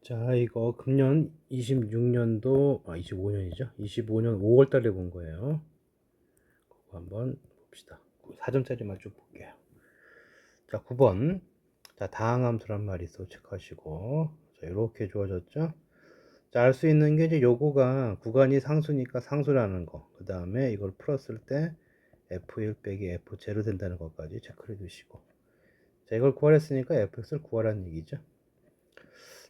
자, 이거 금년 26년도, 25년이죠. 25년 5월 달에 본 거예요. 그거 한번 봅시다. 4점짜리만 쭉 볼게요. 자, 9번. 자, 다항함수란 말이 있어 체크하시고. 자, 이렇게 주어졌죠. 자, 알 수 있는 게 이제 요거가 구간이 상수니까 상수라는 거. 그 다음에 이걸 풀었을 때 F1 빼기 F0 된다는 것까지 체크를 해 두시고. 자, 이걸 구하랬으니까 fx를 구하라는 얘기죠.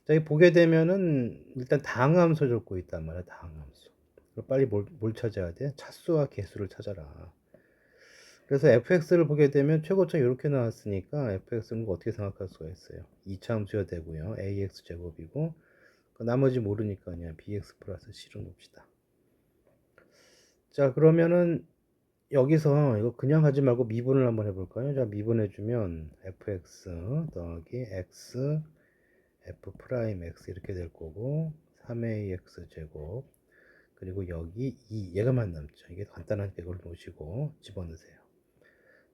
자, 이 보게 되면은 일단 다항함수 적고 있단 말이야, 다항함수. 그럼 빨리 뭘 찾아야 돼? 차수와 개수를 찾아라. 그래서 fx를 보게 되면 최고점 이렇게 나왔으니까 fx는 어떻게 생각할 수가 있어요? 2차 함수가 되고요. ax 제곱이고 그 나머지 모르니까 그냥 bx 플러스 c를 봅시다. 자, 그러면은 여기서 이거 그냥 하지 말고 미분을 한번 해볼까요? 자, 미분해주면 fx 더하기 x f 프라임 x 이렇게 될 거고 3ax 제곱 그리고 여기 2 얘가만 남죠. 이게 간단하니까 이걸 놓으시고 집어넣으세요.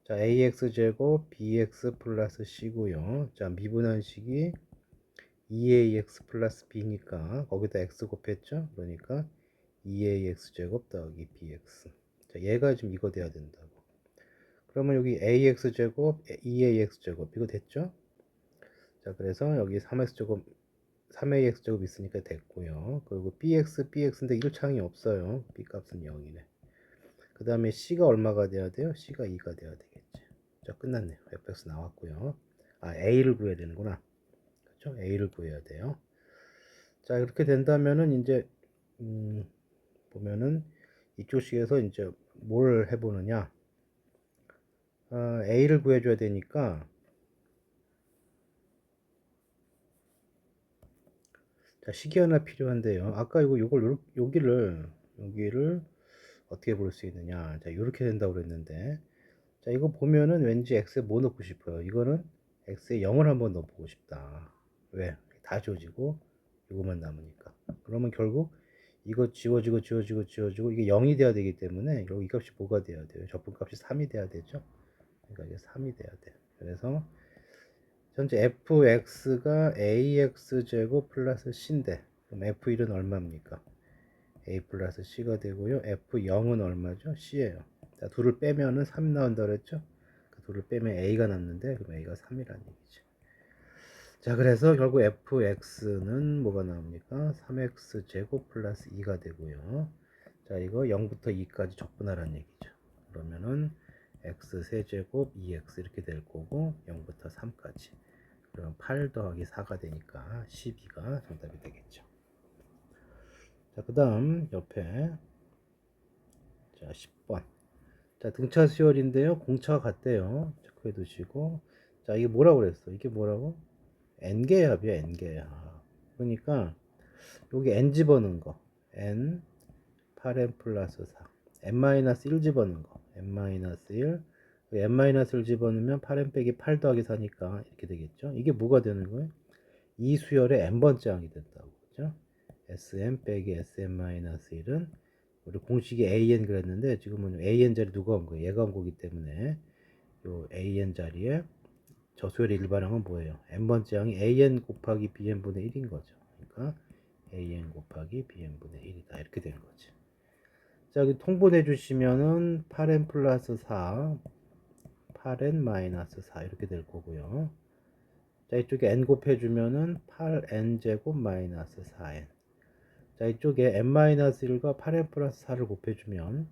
자, ax 제곱 bx 플러스 c고요. 자, 미분한 식이 2ax 플러스 b니까 거기다 x 곱했죠. 그러니까 2ax 제곱 더하기 bx. 자, 얘가 지금 이거 돼야 된다고. 그러면 여기 ax 제곱 2ax 제곱 이거 됐죠? 자, 그래서 여기 3x 제곱 3ax 제곱 있으니까 됐고요. 그리고 bx인데 1창이 없어요. b 값은 0이네. 그 다음에 c가 얼마가 돼야 돼요? c가 2가 돼야 되겠지. 자, 끝났네요. fx 나왔고요. a를 구해야 되는구나. 그렇죠? a를 구해야 돼요. 자, 이렇게 된다면은 이제 보면은 이쪽 식에서 이제 뭘 해보느냐? a를 구해줘야 되니까. 자, 식이 하나 필요한데요. 아까 이걸 여기를 어떻게 볼 수 있느냐? 자, 이렇게 된다고 그랬는데, 자, 이거 보면은 왠지 x에 뭐 넣고 싶어요? 이거는 x에 0을 한번 넣어보고 싶다. 왜? 다 지워지고 이거만 남으니까. 그러면 결국 이거 지워지고 이게 0이 돼야 되기 때문에 결국 이 값이 뭐가 돼야 돼요? 적분값이 3이 돼야 되죠. 그러니까 이게 3이 돼야 돼. 그래서 현재 fx가 ax 제곱 플러스 c인데 그럼 f1은 얼마입니까? a 플러스 c가 되고요. f0은 얼마죠? c예요. 자, 둘을 빼면은 3 나온다 그랬죠? 그 둘을 빼면 a가 남는데 그럼 a가 3이라는 얘기죠. 자, 그래서 결국 fx는 뭐가 나옵니까? 3x 제곱 플러스 2가 되고요. 자, 이거 0부터 2까지 적분하라는 얘기죠. 그러면은 x 세제곱 2x 이렇게 될 거고 0부터 3까지. 그럼 8 더하기 4가 되니까 12가 정답이 되겠죠. 자, 그 다음 옆에 자 10번. 자, 등차 수열인데요. 공차가 같대요. 체크해 두시고. 자, 이게 뭐라고 그랬어? 이게 뭐라고? n개합이야, n개합. 그러니까 여기 n 집어넣은 거. n 8n 플러스 4. n-1 집어넣은 거. n-1. n-1을 집어넣으면 8n 빼기 8 더하기 4니까 이렇게 되겠죠. 이게 뭐가 되는 거예요? 이 수열의 n번째 항이 된다고. 그죠? sn 빼기 sn-1은 우리 공식이 an 그랬는데 지금은 an 자리 누가 온 거예요? 얘가 온 거기 때문에 요 an 자리에 저수열의 일반항은 뭐예요? n번째 항이 an 곱하기 bn분의 1인 거죠. 그러니까 an 곱하기 bn분의 1이다 이렇게 되는 거지. 자, 여기 통분해 주시면은 8n 플러스 4 8n 마이너스 4 이렇게 될 거고요. 자, 이쪽에 n 곱해주면은 8n 제곱 마이너스 4n. 자, 이쪽에 n-1과 8n 플러스 4를 곱해주면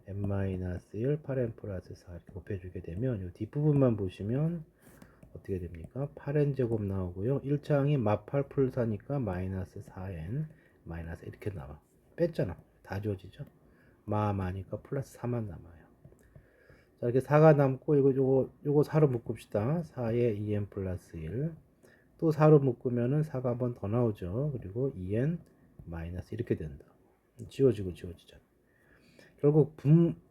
n-1 8n 플러스 4 이렇게 곱해주게 되면 이 뒷부분만 보시면 어떻게 됩니까? 8n 제곱 나오고요. 1차항이 마8 풀 4니까 마이너스 4n 마이너스 이렇게 나와. 뺐잖아. 다 지워지죠? 마니까 플러스 4만 남아요. 자, 이렇게 4가 남고 요거 4로 묶읍시다. 4에 2n 플러스 1. 또 4로 묶으면은 4가 한 번 더 나오죠. 그리고 2n 마이너스 이렇게 된다. 지워지잖아. 결국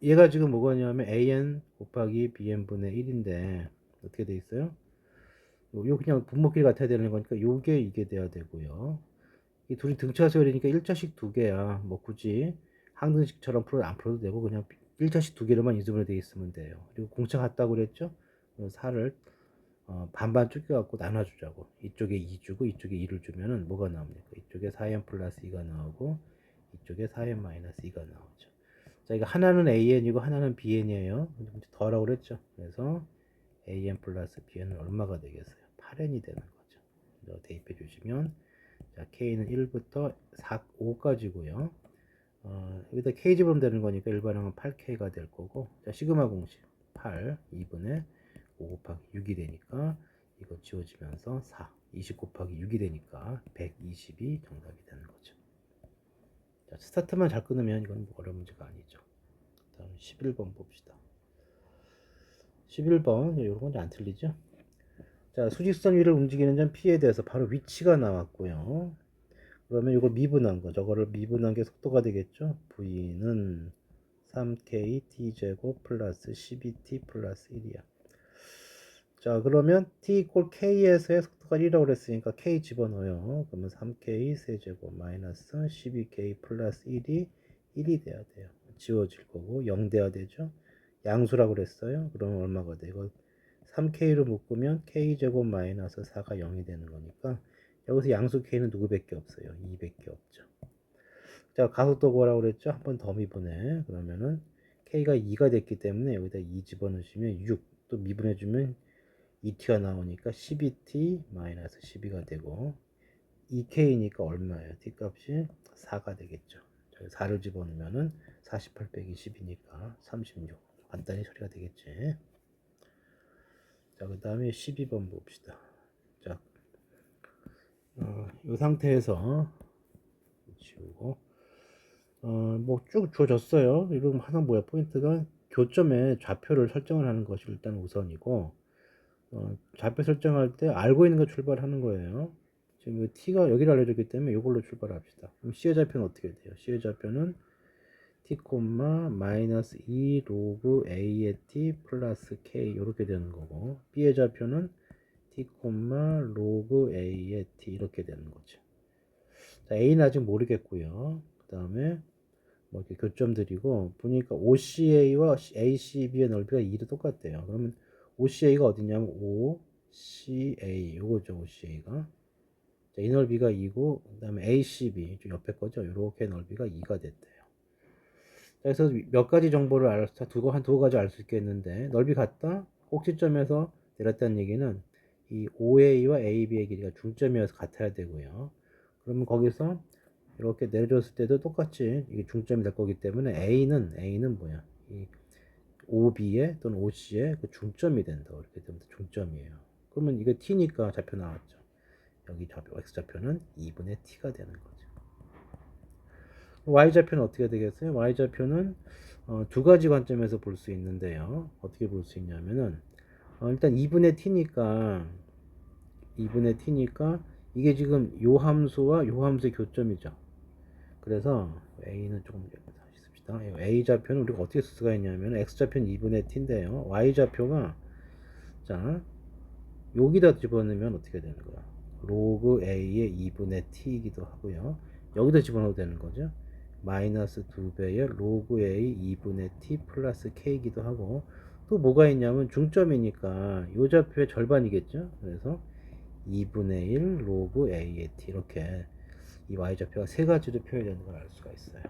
얘가 지금 뭐가냐면 an 곱하기 bn분의 1인데 어떻게 돼 있어요? 요 그냥 분모끼리 같아야 되는 거니까 요게 이게 돼야 되고요. 이 둘이 등차수열이니까 1차식 두 개야. 뭐 굳이 항등식처럼 안 풀어도 되고 그냥 1차식 두 개로만 이수분해 돼 있으면 돼요. 그리고 공차 같다고 그랬죠? 4를 반반 쪼개갖고 나눠주자고. 이쪽에 2 주고 이쪽에 2를 주면은 뭐가 나옵니까? 이쪽에 4n 플러스 2가 나오고 이쪽에 4n 마이너스 2가 나오죠. 자, 이거 하나는 an이고 하나는 bn이에요. 더하라고 그랬죠. 그래서 an 플러스 bn은 얼마가 되겠어요? 8n이 되는 거죠. 대입해 주시면, 자, k는 1부터 5까지고요. 여기다 k 집으면 되는 거니까 일반항은 8k가 될 거고, 자, 시그마 공식 8 2분의 5 곱하기 6이 되니까 이거 지워지면서 4 20 곱하기 6이 되니까 120이 정답이 되는 거죠. 자, 스타트만 잘 끊으면 이건 어려운 문제가 아니죠. 다음 11번 봅시다. 11번 이런 건 안 틀리죠. 자, 수직선 위를 움직이는 점 P에 대해서 바로 위치가 나왔고요. 그러면 이걸 미분한 거, 저거를 미분한 게 속도가 되겠죠. V는 3K T제곱 플러스 12T 플러스 1이야. 자, 그러면 T 이꼴 K에서의 속도가 1이라고 그랬으니까 K 집어넣어요. 그러면 3K 세제곱 마이너스 12K 플러스 1이 1이 돼야 돼요. 지워질 거고 0 돼야 되죠. 양수라고 그랬어요. 그러면 얼마가 돼? 이거 3K로 묶으면 K제곱 마이너스 4가 0이 되는 거니까 여기서 양수 K는 누구밖에 없어요? 2밖에 없죠. 자, 가속도 구하라고 그랬죠? 한 번 더 미분해. 그러면은 K가 2가 됐기 때문에 여기다 2 집어넣으시면 6, 또 미분해주면 2T가 나오니까 12T 마이너스 12가 되고 2K니까 얼마예요? T 값이 4가 되겠죠. 4를 집어넣으면은 48 빼기 10이니까 36. 간단히 처리가 되겠지. 자, 그 다음에 12번 봅시다. 자, 이 상태에서 지우고 뭐 쭉 주어졌어요. 이러면 하나 뭐야? 포인트가 교점에 좌표를 설정을 하는 것이 일단 우선이고, 좌표 설정할 때 알고 있는 거 출발하는 거예요. 지금 t가 여기를 알려줬기 때문에 이걸로 출발합시다. 그럼 c의 좌표는 어떻게 돼요? c의 좌표는 t, 마이너스 2 로그 a의 t 플러스 k 이렇게 되는 거고, b의 좌표는 t, 로그 a의 t 이렇게 되는 거죠. 자, a는 아직 모르겠고요. 그 다음에 뭐 이렇게 교점들이고, 보니까 OCA와 ACB의 넓이가 2도 똑같대요. 그러면 OCA가 어디냐면 OCA 요거죠. OCA가 자, 이 넓이가 2고 그 다음에 ACB 좀 옆에 거죠. 이렇게 넓이가 2가 됐대요. 그래서 몇 가지 정보를 알아서 두 가지 알 수 있겠는데, 넓이 같다? 꼭지점에서 내렸다는 얘기는 이 OA와 AB의 길이가 중점이어서 같아야 되고요. 그러면 거기서 이렇게 내려줬을 때도 똑같이 이게 중점이 될 거기 때문에 A는 뭐야? 이 OB의 또는 OC의 그 중점이 된다. 이렇게 되면 중점이에요. 그러면 이게 T니까 좌표 나왔죠. 여기 좌표, X좌표는 2분의 T가 되는 거죠. Y좌표는 어떻게 되겠어요? Y좌표는 두 가지 관점에서 볼 수 있는데요. 어떻게 볼 수 있냐면은 일단 2분의 T니까 이게 지금 요 함수와 요 함수의 교점이죠. 그래서 A는 조금 다시 씁시다. A좌표는 우리가 어떻게 쓸 수가 있냐면 X좌표는 2분의 T인데요. Y좌표가 자 여기다 집어넣으면 어떻게 되는 거야? 로그 A의 2분의 T이기도 하고요. 여기다 집어넣어도 되는 거죠. 마이너스 2배의 로그 A 2분의 T 플러스 K이기도 하고, 또 뭐가 있냐면 중점이니까 요 좌표의 절반이겠죠. 그래서 2분의 1 로그 A의 T 이렇게 이 y좌표가 세 가지로 표현되는 걸 알 수가 있어요.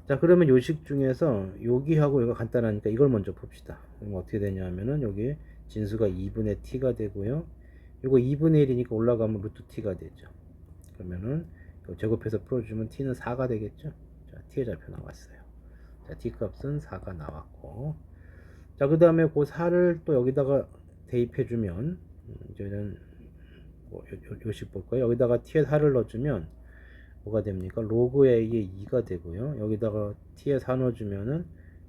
자, 그러면 요식 중에서 여기하고 이거 간단하니까 이걸 먼저 봅시다. 그럼 어떻게 되냐면은 여기 진수가 2분의 t가 되고요. 이거 2분의 1이니까 올라가면 루트 t가 되죠. 그러면은 제곱해서 풀어주면 t는 4가 되겠죠. 자, t의 좌표 나왔어요. 자, t 값은 4가 나왔고, 자, 그 다음에 그 4를 또 여기다가 대입해주면 이제는 뭐 요식 볼 거예요. 여기다가 t에 4를 넣어주면 뭐가 됩니까? 로그 a의 2가 되고요. 여기다가 t에 4 넣어주면은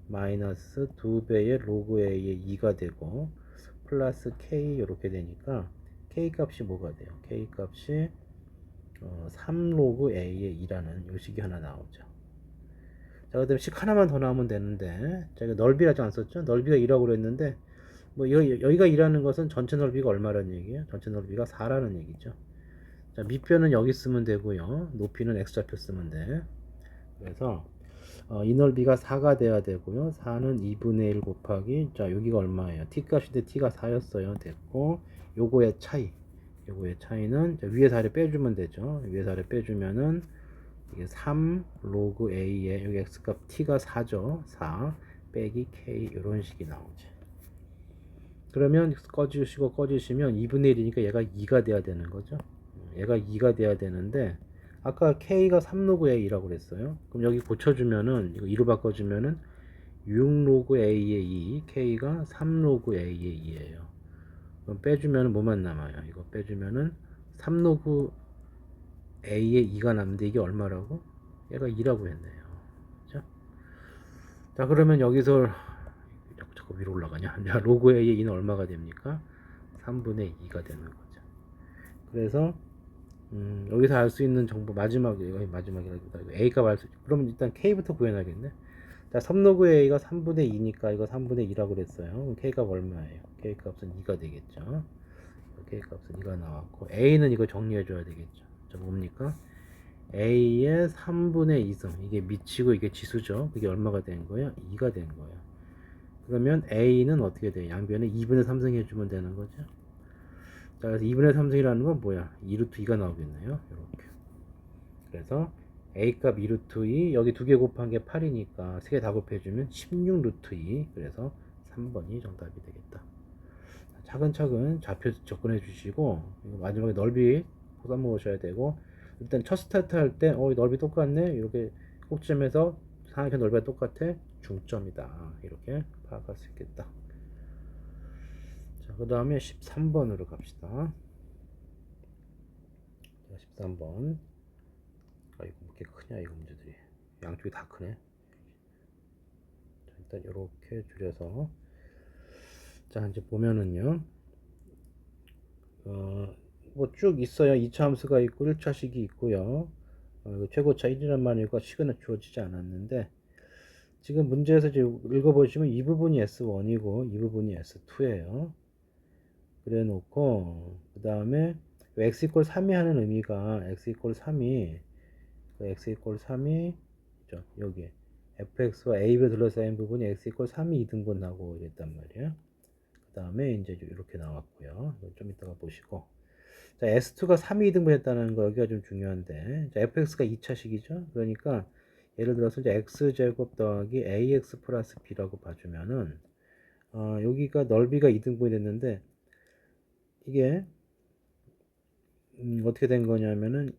마이너스 2배의 로그 a의 2가 되고 플러스 k 이렇게 되니까 k 값이 뭐가 돼요? k 값이 3 로그 a의 2라는 요식이 하나 나오죠. 자, 그 다음에 식 하나만 더 나오면 되는데, 제가 넓이라지 안 썼죠? 넓이가 2라고 그랬는데, 뭐 여기가 2라는 것은 전체 넓이가 얼마라는 얘기예요? 전체 넓이가 4라는 얘기죠. 자, 밑변은 여기 쓰면 되고요. 높이는 x좌표 쓰면 돼. 그래서 이 넓이가 4가 돼야 되고요. 4는 2분의 1 곱하기, 자, 여기가 얼마예요? t 값인데 t가 4였어요. 됐고, 요거의 차이. 요거의 차이는 위에 4를 빼주면 되죠. 위에 4를 빼주면은 이게 3 로그 a에 여기 x값 t가 4죠. 4 빼기 k 이런 식이 나오죠. 그러면 꺼주시면 2분의 1이니까 얘가 2가 돼야 되는 거죠. 얘가 2가 돼야 되는데 아까 k가 3 로그 a라고 그랬어요. 그럼 여기 고쳐주면은 이거 2로 바꿔주면은 6 로그 a의 2, k가 3 로그 a의 2예요. 그럼 빼주면은 뭐만 남아요? 이거 빼주면은 3 로그 a의 2가 남는데 이게 얼마라고? 얘가 2라고 했네요. 그죠? 자, 그러면 여기서 자꾸 위로 올라가냐? 자, 로그 a의 2는 얼마가 됩니까? 3분의 2가 되는 거죠. 그래서 여기서 알 수 있는 정보 마지막이라기보다 a 값 알 수 있죠. 그러면 일단 k부터 구해놔야겠네. 자, 3로그 a가 3분의 2니까 이거 3분의 2라고 그랬어요. 그럼 k 값 얼마예요? k 값은 2가 되겠죠. k 값은 2가 나왔고 a는 이거 정리해줘야 되겠죠. 자, 뭡니까? a의 3분의 2승, 이게 미치고 이게 지수죠. 그게 얼마가 된 거예요? 2가 된 거예요. 그러면 a는 어떻게 돼요? 양변에 2분의 3승 해주면 되는 거죠. 자, 그래서 2분의 3승이라는 건 뭐야? 2루트 2가 나오겠네요. 이렇게. 그래서 a 값 2루트 2, 여기 두 개 곱한 게 8이니까 세 개 다 곱해주면 16루트 2. 그래서 3번이 정답이 되겠다. 차근차근 좌표 접근해 주시고, 마지막에 넓이 써먹으셔야 되고, 일단 첫 스타트 할 때 넓이 똑같네, 이렇게 꼭지점에서 상하편 넓이가 똑같아, 중점이다, 이렇게 파악할 수 있겠다. 자, 그 다음에 13번으로 갑시다. 자, 13번. 이거 뭐 이렇게 크냐, 이거 문제들이. 양쪽이 다 크네. 자, 일단 이렇게 줄여서. 자, 이제 보면은요, 뭐 쭉 있어요. 2차 함수가 있고 1차식이 있고요. 최고차 1이란 말이고 시간은 주어지지 않았는데, 지금 문제에서 이제 읽어보시면 이 부분이 S1이고 이 부분이 S2예요. 그래 놓고 그 다음에 x 이퀄 3이 하는 의미가 x 이퀄 3이 x 이퀄 3이 여기 fx와 a로 둘러싸인 부분이 x 이퀄 3이 2등분 나고 이랬단 말이에요. 그 다음에 이제 이렇게 나왔고요. 좀 이따가 보시고, 자, S2가 3이 2등분 했다는 거 여기가 좀 중요한데, 자, fx가 2차식이죠. 그러니까 예를 들어서 이제 x제곱 더하기 ax 플러스 b라고 봐주면은 여기가 넓이가 2등분이 됐는데 이게 어떻게 된 거냐면은,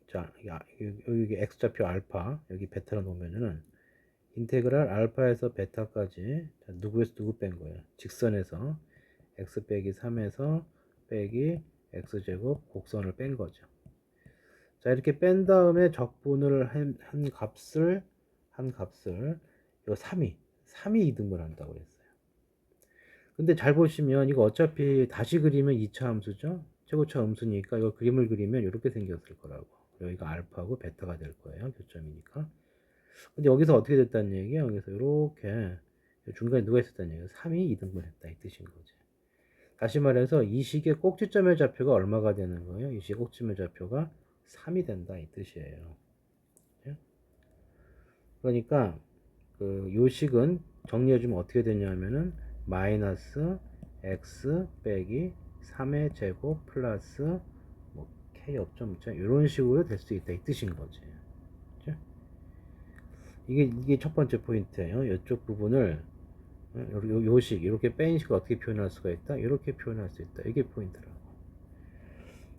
자, 여기 x좌표 알파, 여기 베타를 놓으면은 인테그랄 알파에서 베타까지, 자, 누구에서 누구 뺀 거예요? 직선에서 x 빼기 3에서 빼기 x제곱 곡선을 뺀 거죠. 자, 이렇게 뺀 다음에 적분을 한 값을 요 3이 2등분 한다고 했어요. 근데 잘 보시면 이거 어차피 다시 그리면 2차 함수죠. 최고차 함수니까 이거 그림을 그리면 이렇게 생겼을 거라고. 여기가 알파고 베타가 될 거예요. 교점이니까. 근데 여기서 어떻게 됐다는 얘기예요? 여기서 이렇게 중간에 누가 있었다는 얘기예요? 3이 2등분 했다 이 뜻인 거지. 다시 말해서 이 식의 꼭지점의 좌표가 얼마가 되는 거예요? 이 식의 꼭지점의 좌표가 3이 된다 이 뜻이에요. 그러니까 요 식은 정리해주면 어떻게 되냐면은 마이너스 x 빼기 3의 제곱 플러스 뭐 k 없죠, 이런 식으로 될 수 있다 이 뜻인 거지. 그렇죠? 이게 첫 번째 포인트예요. 이쪽 부분을 요식 이렇게 뺀 식을 어떻게 표현할 수가 있다, 이렇게 표현할 수 있다, 이게 포인트라고.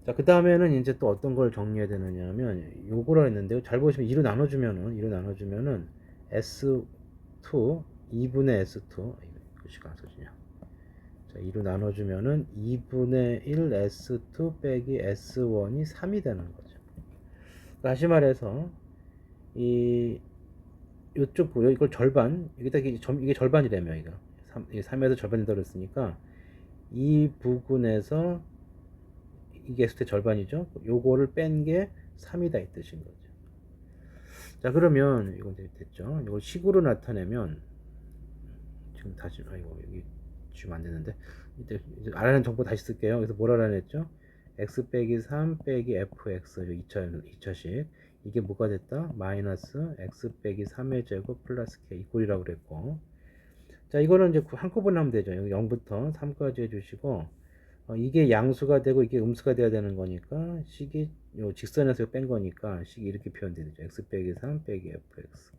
자, 그 다음에는 이제 또 어떤 걸 정리해야 되느냐 하면 요거라 했는데요. 잘 보시면 2로 나눠주면은 S2 2분의 S2, 글씨가 안 써지냐. 자, 2로 나눠주면은 2분의 1 S2 빼기 S1이 3이 되는 거죠. 다시 말해서 이 요쪽 보여, 이걸 절반, 이게 절반이라며, 이거 3에서 절반이다 그랬으니까 이 부분에서 이게 X의 절반이죠. 요거를 뺀 게 3이다 이 뜻인 거죠. 자, 그러면 이건 됐죠. 이걸 식으로 나타내면, 지금 다시 여기 지금 안 되는데, 이제 알아낸 정보 다시 쓸게요. 그래서 뭘 알아냈죠? x 빼기 3 빼기 fx, 2차식 이게 뭐가 됐다? 마이너스 x 빼기 3의 제곱 플러스 k 이꼴이라고 그랬고, 자 이거는 이제 한꺼번에 하면 되죠. 여기 0부터 3까지 해주시고, 이게 양수가 되고 이게 음수가 돼야 되는 거니까 식이 요 직선에서 뺀 거니까 식이 이렇게 표현되죠. x 빼기 3 빼기 fx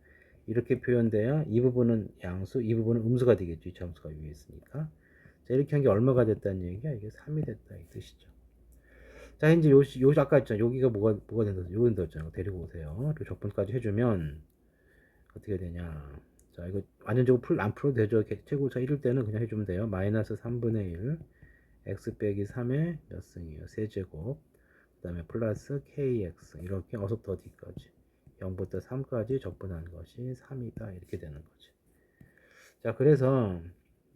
이렇게 표현돼야 이 부분은 양수, 이 부분은 음수가 되겠죠. 이 함수가 위에 있으니까. 자 이렇게 한 게 얼마가 됐다는 얘기야? 이게 3이 됐다 이 뜻이죠. 자 이제 요 아까 했잖아. 여기가 뭐가 된다? 요거 된다잖아. 데리고 오세요. 그리고 적분까지 해주면 어떻게 되냐? 자 이거 완전적으로 안 풀어도 되죠. 최고차 이럴 때는 그냥 해주면 돼요. 마이너스 3분의 1 x 빼기 3의 몇 승이에요? 세제곱 그 다음에 플러스 kx 이렇게 어서부터 어디까지 0부터 3까지 적분한 것이 3이다 이렇게 되는 거지. 자 그래서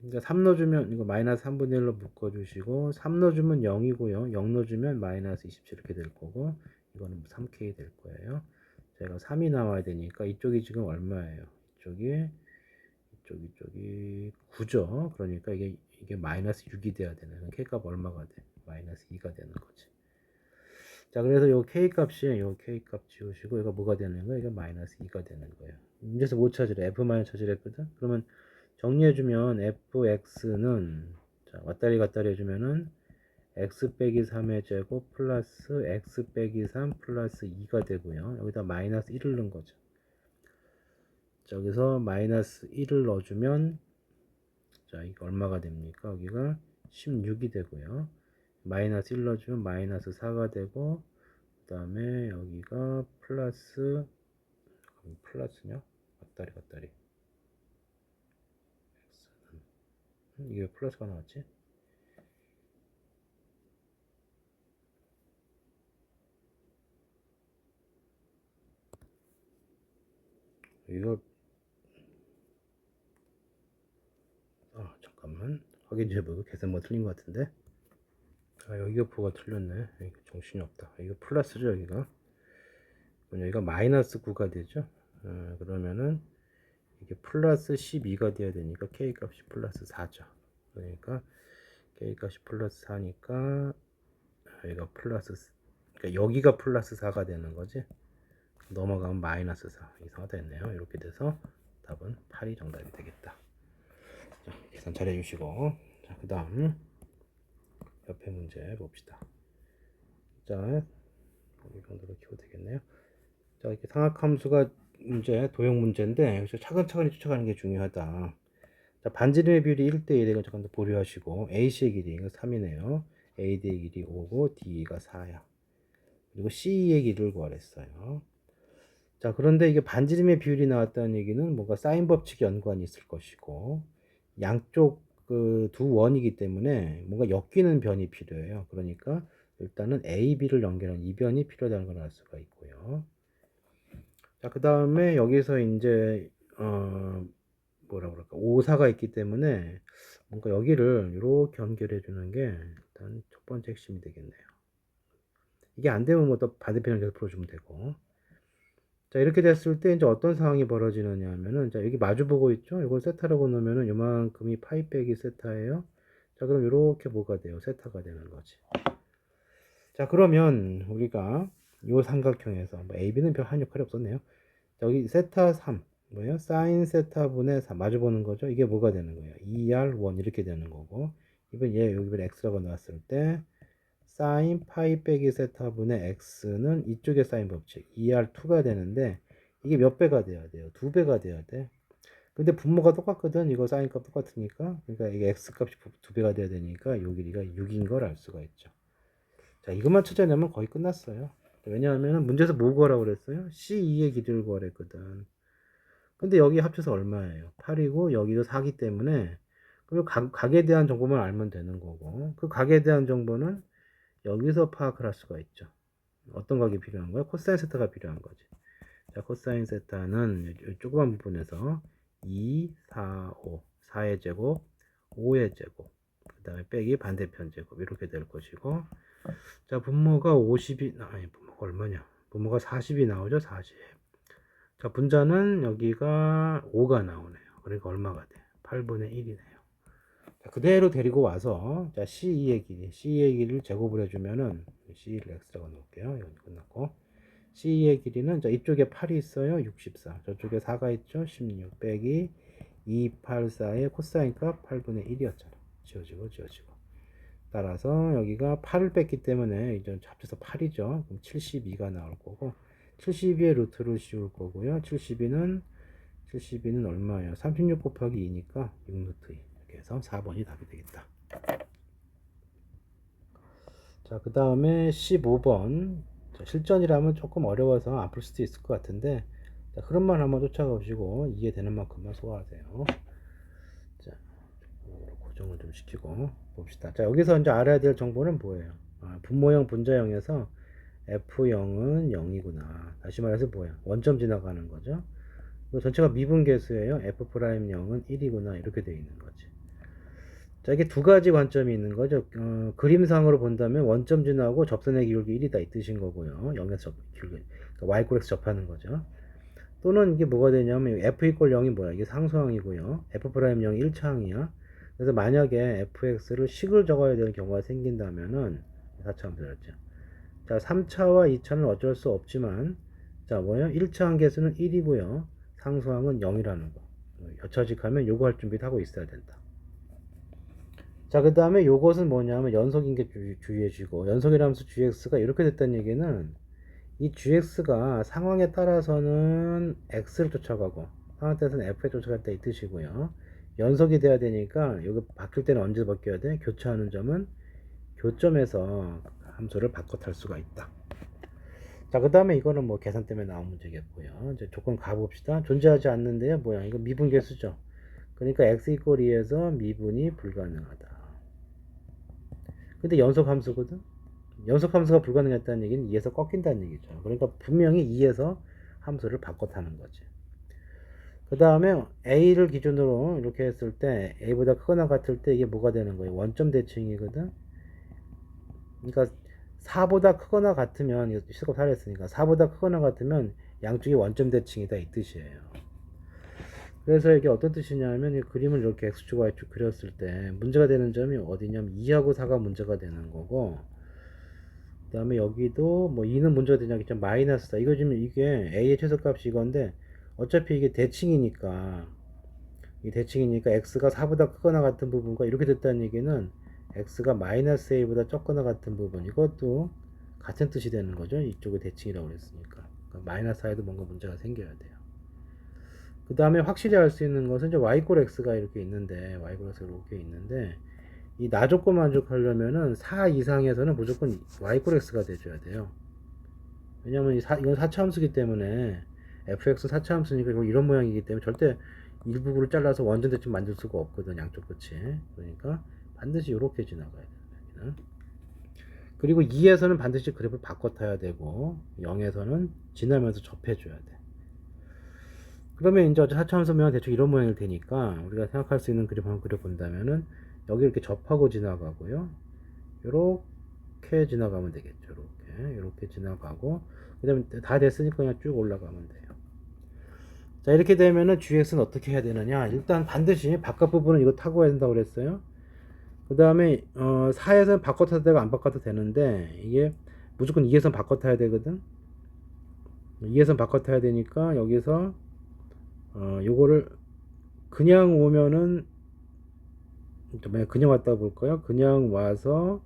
그러니까 3 넣어주면 이거 마이너스 3분의 1로 묶어주시고 3 넣어주면 0이고요 0 넣어주면 마이너스 27 이렇게 될 거고 이거는 3k 될 거예요. 제가 3이 나와야 되니까 이쪽이 지금 얼마예요? 이쪽이 9죠. 그러니까 이게 마이너스 6이 돼야 되는 k값 얼마가 돼? 마이너스 2가 되는 거지. 자 그래서 요 k값 지우시고 이거 뭐가 되는 거야? 이거 마이너스 2가 되는 거예요. 문제에서 못 찾으래. f만 찾으랬거든. 그러면 정리해주면 fx는 자 왔다리 갔다리 해주면은 x 빼기 3의 제곱 플러스 x 빼기 3 플러스 2가 되고요. 여기다 마이너스 1을 넣은 거죠. 자, 여기서 마이너스 1을 넣어주면 자 이게 얼마가 됩니까? 여기가 16이 되고요. 마이너스 1 넣어주면 마이너스 4가 되고 그 다음에 여기가 플러스냐? 왔다리 이게 왜 플러스가 나왔지? 이거 잠깐만 확인 좀 해보고 계산 뭐 틀린 것 같은데 여기가 뭐가 틀렸네. 이거 정신이 없다. 이거 플러스죠 여기가 마이너스 9가 되죠. 그러면은 이게 플러스 12가 돼야 되니까 k 값이 플러스 4죠. 그러니까 k 값이 플러스 4니까 여기가 그러니까 여기가 플러스 4가 되는 거지. 넘어가면 마이너스 4 이상이 됐네요. 이렇게 돼서 답은 8이 정답이 되겠다. 자, 계산 잘 해주시고 자, 그 다음 옆에 문제 봅시다. 자, 이 정도로 키워도 되겠네요. 자, 이렇게 상학함수가 도형 문제인데 여기서 차근차근히 쫓아가는 게 중요하다. 자, 반지름의 비율이 1대1에 이건 잠깐 더 보류하시고 AC의 길이가 3이네요. AD의 길이 5고 DE가 4야. 그리고 CE의 길이를 구하랬어요. 자, 그런데 이게 반지름의 비율이 나왔다는 얘기는 뭔가 사인 법칙 연관이 있을 것이고 양쪽 그 두 원이기 때문에 뭔가 엮이는 변이 필요해요. 그러니까 일단은 A, B를 연결하는 이변이 필요하다는 걸 알 수가 있고요. 자, 그 다음에 여기서 이제 뭐라 그럴까 오사가 있기 때문에 뭔가 여기를 이렇게 연결해 주는 게 일단 첫 번째 핵심이 되겠네요. 이게 안 되면 뭐 또 반대편 연결해서 풀어주면 되고. 자 이렇게 됐을 때 이제 어떤 상황이 벌어지느냐 하면은 자 여기 마주보고 있죠. 이걸 세타라고 놓으면은 요만큼이 파이 빼기 세타예요. 자 그럼 이렇게 뭐가 돼요? 세타가 되는 거지. 자 그러면 우리가 요 삼각형에서 뭐 AB는 별 한 역할이 없었네요. 자, 여기 세타 3 뭐예요? 사인 세타분의 4 마주보는 거죠. 이게 뭐가 되는 거예요? 2R1 이렇게 되는 거고 이번 여기 X라고 나왔을 때 사인 파이 빼기 세타분의 x는 이쪽의 사인 법칙 2R2가 되는데 이게 몇 배가 돼야 돼요? 2배가 돼야 돼. 근데 분모가 똑같거든. 이거 사인 값 똑같으니까. 그러니까 이게 x 값이 2배가 돼야 되니까 요 길이가 6인 걸 알 수가 있죠. 자, 이것만 찾아내면 거의 끝났어요. 왜냐하면 문제에서 뭐 구하라고 그랬어요? C2의 길이를 구하랬거든. 근데 여기 합쳐서 얼마예요? 8이고 여기도 4기 때문에 그럼 각에 대한 정보만 알면 되는 거고 그 각에 대한 정보는 여기서 파악을 할 수가 있죠. 어떤 각이 필요한 거야? 코사인 세타가 필요한 거지. 자, 코사인 세타는 이 조그만 부분에서 2, 4, 5, 4의 제곱, 5의 제곱, 그 다음에 빼기 반대편 제곱 이렇게 될 것이고 자, 분모가 50이 아니 분모가 얼마냐? 분모가 40이 나오죠. 40. 자, 분자는 여기가 5가 나오네요. 그러니까 얼마가 돼? 8분의 1이네요. 자, 그대로 데리고 와서 자 C2의 길이를 제곱을 해주면은 C1을 X라고 놓을게요. 이건 끝났고 C의 길이는 자, 이쪽에 8이 있어요. 64. 저쪽에 4가 있죠. 16 빼기 284의 코사인 값 8분의 1이었잖아. 지워지고 지워지고. 따라서 여기가 8을 뺐기 때문에 이제 합쳐서 8이죠. 그럼 72가 나올 거고 72의 루트를 씌울 거고요. 72는 얼마예요? 36 곱하기 2니까 6루트 2. 이렇게 해서 4번이 답이 되겠다. 자, 그 다음에 15번. 실전이라면 조금 어려워서 안 풀 수도 있을 것 같은데, 자, 흐름만 한번 쫓아가 보시고 이해되는 만큼만 소화하세요. 자, 고정을 좀 시키고 봅시다. 자, 여기서 이제 알아야 될 정보는 뭐예요? 분모형 분자형에서 F0은 0이구나. 다시 말해서 뭐야? 원점 지나가는 거죠. 이거 전체가 미분계수예요. F'0은 1이구나. 이렇게 되어 있는 거지. 자, 이게 두 가지 관점이 있는 거죠. 그림상으로 본다면 원점 지나고 접선의 기울기 1이다 이 뜻인 거고요. 0에서 기울기, 그러니까 y꼴에서 접하는 거죠. 또는 이게 뭐가 되냐면 f 이퀄 0이 뭐야? 이게 상수항이고요. f'0이 1차항이야. 그래서 만약에 fx를 식을 적어야 되는 경우가 생긴다면은 4차함수였죠. 자, 3차와 2차는 어쩔 수 없지만 자, 뭐예요? 1차항 계수는 1이고요. 상수항은 0이라는 거. 여차직하면 요거 할 준비를 하고 있어야 된다. 자, 그 다음에 요것은 뭐냐면 연속인 게 주의해주고, 연속이라면서 gx가 이렇게 됐다는 얘기는 이 gx가 상황에 따라서는 x를 쫓아가고 상황에 따라서는 f에 쫓아갈 때 이 뜻이고요. 연속이 돼야 되니까 여기 바뀔 때는 언제 바뀌어야 돼? 교차하는 점은 교점에서 함수를 바꿔 탈 수가 있다. 자, 그 다음에 이거는 뭐 계산 때문에 나온 문제겠고요. 이제 조건 가봅시다. 존재하지 않는데요. 뭐야? 이거 미분계수죠. 그러니까 x 이퀄 2에서 미분이 불가능하다. 근데 연속 함수거든. 연속 함수가 불가능했다는 얘기는 2에서 꺾인다는 얘기죠. 그러니까 분명히 2에서 함수를 바꿔 타는 거지. 그 다음에 a를 기준으로 이렇게 했을 때 a보다 크거나 같을 때 이게 뭐가 되는 거예요? 원점 대칭이거든. 그러니까 4보다 크거나 같으면 실컷 살았으니까 4보다 크거나 같으면 양쪽이 원점 대칭이다 이 뜻이에요. 그래서 이게 어떤 뜻이냐면 이 그림을 이렇게 x축 y축 그렸을 때 문제가 되는 점이 어디냐면 2하고 4가 문제가 되는 거고, 그 다음에 여기도 뭐 2는 문제가 되냐겠죠. 마이너스다. 이거 지금 이게 a의 최소값이 이건데 어차피 이게 대칭이니까 이 대칭이니까 x가 4보다 크거나 같은 부분과 이렇게 됐다는 얘기는 x가 마이너스 a보다 적거나 같은 부분, 이것도 같은 뜻이 되는 거죠. 이쪽에 대칭이라고 그랬으니까. 그러니까 마이너스 i도 뭔가 문제가 생겨야 돼요. 그 다음에 확실히 알 수 있는 것은 이제 y꼴 x가 이렇게 있는데, y꼴 x가 이렇게 있는데 이 나조건 만족하려면은 4 이상에서는 무조건 y꼴 x가 돼줘야 돼요. 왜냐면 이건 4차 함수기 때문에 fx 4차 함수니까 이런 모양이기 때문에 절대 일부분을 잘라서 원점 대칭 만들 수가 없거든, 양쪽 끝이. 그러니까 반드시 이렇게 지나가야 돼요. 그리고 2에서는 반드시 그래프를 바꿔 타야 되고 0에서는 지나면서 접해줘야 돼. 그러면 이제 4차 함수면 대충 이런 모양이 되니까 우리가 생각할 수 있는 그림 한번 그려본다면은 여기 이렇게 접하고 지나가고요. 이렇게 지나가면 되겠죠. 이렇게 지나가고, 그 다음에 다 됐으니까 그냥 쭉 올라가면 돼요. 자, 이렇게 되면은 gx는 어떻게 해야 되느냐? 일단 반드시 바깥 부분은 이거 타고 가야 된다고 그랬어요. 그 다음에 4에서는 바꿔 타도 되고 안 바꿔도 되는데 이게 무조건 2에서는 바꿔 타야 되거든. 2에서는 바꿔 타야 되니까 여기서 요거를 그냥 오면은, 그냥 왔다 볼까요? 그냥 와서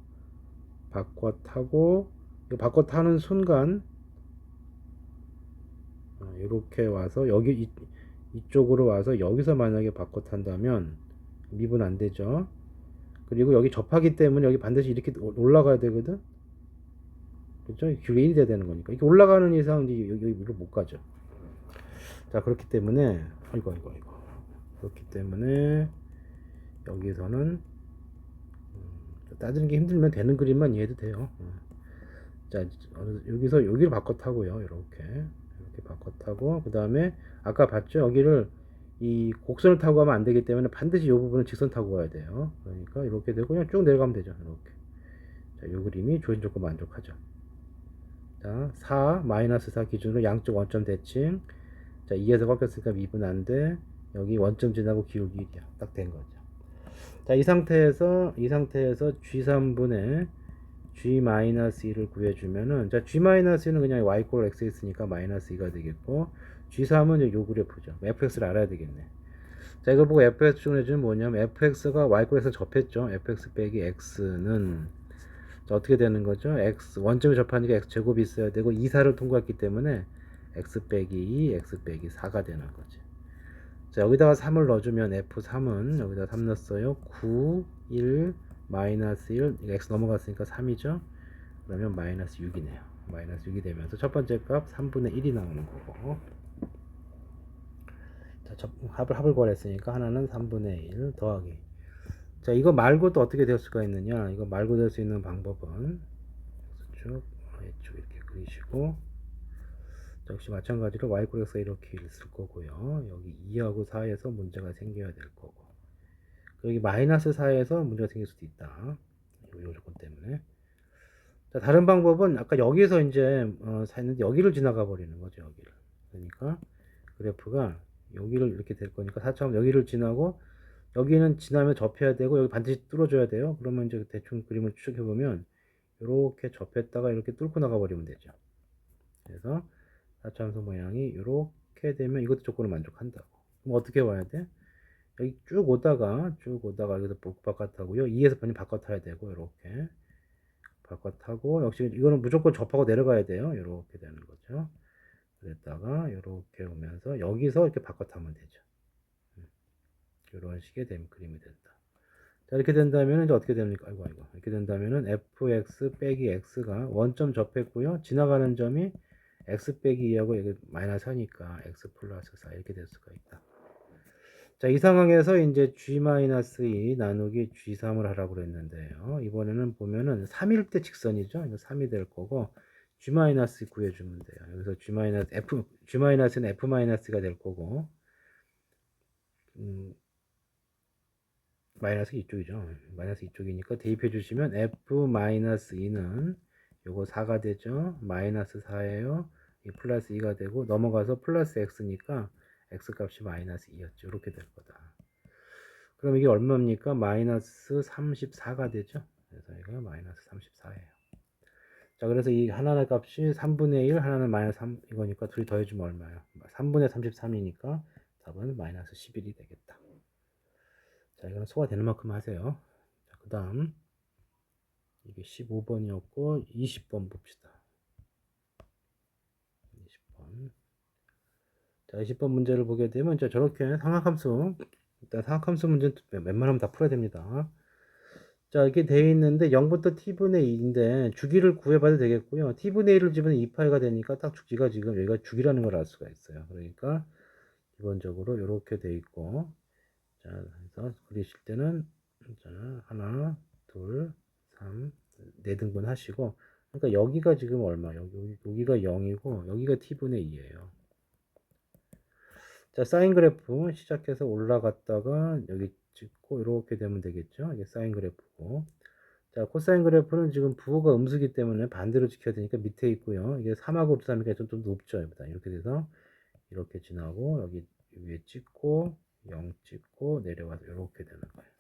바꿔 타고, 이거 바꿔 타는 순간 이렇게 와서 여기 이쪽으로 와서 여기서 만약에 바꿔 탄다면 미분 안 되죠. 그리고 여기 접하기 때문에 여기 반드시 이렇게 올라가야 되거든. 그렇죠? q1이 돼야 되는 거니까 이렇게 올라가는 이상 여기로 못 가죠. 자, 그렇기 때문에 아이고 그렇기 때문에 여기서는 따지는 게 힘들면 되는 그림만 이해해도 돼요. 자, 여기서 여기를 바꿔 타고요. 이렇게 바꿔 타고, 그 다음에 아까 봤죠? 여기를 이 곡선을 타고 가면 안 되기 때문에 반드시 이 부분은 직선 타고 가야 돼요. 그러니까 이렇게 되고 그냥 쭉 내려가면 되죠. 이렇게. 자, 이 그림이 주어진 조건 만족하죠. 자, 4 마이너스 4 기준으로 양쪽 원점 대칭. 자, 2에서 꺾였으니까 미분 안 돼. 여기 원점 지나고 기울기 1이야. 딱 된 거죠. 자, 이 상태에서 G3분의 G-2를 구해주면은, 자, G-2는 그냥 y 꼴 x 있으니까 마이너스 2가 되겠고, G3은 요 그래프죠. fx를 알아야 되겠네. 자, 이걸 보고 fx 주문해주면 뭐냐면, fx가 y 꼴 x 접했죠. fx 빼기 x는, 자, 어떻게 되는 거죠? x, 원점에 접하니까 x 제곱이 있어야 되고, 2, 4를 통과했기 때문에, x 빼기 2, x 빼기 4가 되는 거지. 자, 여기다가 3을 넣어주면 F3은 여기다 3 넣었어요. 9, 1, 마이너스 1, X 넘어갔으니까 3이죠. 그러면 마이너스 6이네요. 마이너스 6이 되면서 첫 번째 값 3분의 1이 나오는 거고. 자, 합을 구하랬으니까 하나는 3분의 1 더하기. 자, 이거 말고 또 어떻게 될 수가 있느냐? 이거 말고 될 수 있는 방법은 쭉 이렇게 그리시고, 역시 마찬가지로 y 꼴엑스가 이렇게 있을 거고요. 여기 2하고 4에서 문제가 생겨야 될 거고, 여기 마이너스 4에서 문제가 생길 수도 있다. 이 조건 때문에. 자, 다른 방법은 아까 여기서 이제 샀는데 여기를 지나가 버리는 거죠. 여기를. 그러니까 그래프가 여기를 이렇게 될 거니까 4점 여기를 지나고, 여기는 지나면 접해야 되고 여기 반드시 뚫어줘야 돼요. 그러면 이제 대충 그림을 추적해 보면 이렇게 접했다가 이렇게 뚫고 나가 버리면 되죠. 그래서 4참수 모양이 이렇게 되면 이것도 조건을 만족한다고. 그럼 어떻게 와야 돼? 여기 쭉 오다가 여기서 바깥하고요. 2에서 번이 바깥 타야 되고, 이렇게 바깥 타고, 역시 이거는 무조건 접하고 내려가야 돼요. 이렇게 되는 거죠. 그랬다가 이렇게 오면서 여기서 이렇게 바깥 타면 되죠. 이런 식의 그림이 된다. 자, 이렇게 된다면 이제 어떻게 됩니까? 아이고. 이렇게 된다면은 fx 빼기 x가 원점 접했고요. 지나가는 점이 x 빼기 2하고 여기 마이너스 하니까 x 플러스 4 이렇게 될 수가 있다. 자, 이 상황에서 이제 g-2 나누기 g3을 하라고 그랬는데요. 이번에는 보면은 3일 때 직선이죠. 이거 3이 될 거고, g- 구해주면 돼요. 여기서 g-는 f-가 될 거고, 마이너스 이쪽이죠. 마이너스 이쪽이니까 대입해 주시면 f-2는 요거 4가 되죠. 마이너스 4예요. 이 플러스 2가 되고, 넘어가서 플러스 x니까 x 값이 마이너스 2였죠. 이렇게 될 거다. 그럼 이게 얼마입니까? 마이너스 34가 되죠. 그래서 이거 마이너스 34예요. 자, 그래서 이 하나의 값이 3분의 1, 하나는 마이너스 3 이거니까 둘이 더해주면 얼마예요? 3분의 33이니까 답은 마이너스 11이 되겠다. 자, 이거는 소화되는 만큼 하세요. 자, 그 다음 이게 15번이었고 20번 봅시다. 20번. 자, 20번 문제를 보게 되면 저렇게 상학함수, 일단 상학함수 문제는 웬만하면 다 풀어야 됩니다. 자, 이렇게 되어 있는데 0부터 t분의 2인데 주기를 구해봐도 되겠고요. t분의 1을 집으면 2파이가 되니까 딱 주기가 지금 여기가 주기라는 걸 알 수가 있어요. 그러니까 기본적으로 이렇게 되어 있고, 자, 그래서 그리실 때는 자, 하나, 둘, 3, 4등분 하시고, 그러니까 여기가 지금 얼마? 여기가 0이고 여기가 t분의 2예요. 자, 사인 그래프 시작해서 올라갔다가 여기 찍고 이렇게 되면 되겠죠. 이게 사인 그래프고. 자, 코사인 그래프는 지금 부호가 음수기 때문에 반대로 지켜야 되니까 밑에 있고요. 이게 3하고 3이니까 좀 높죠. 이렇게 돼서 이렇게 지나고 여기 위에 찍고 0 찍고 내려와서 이렇게 되는 거예요.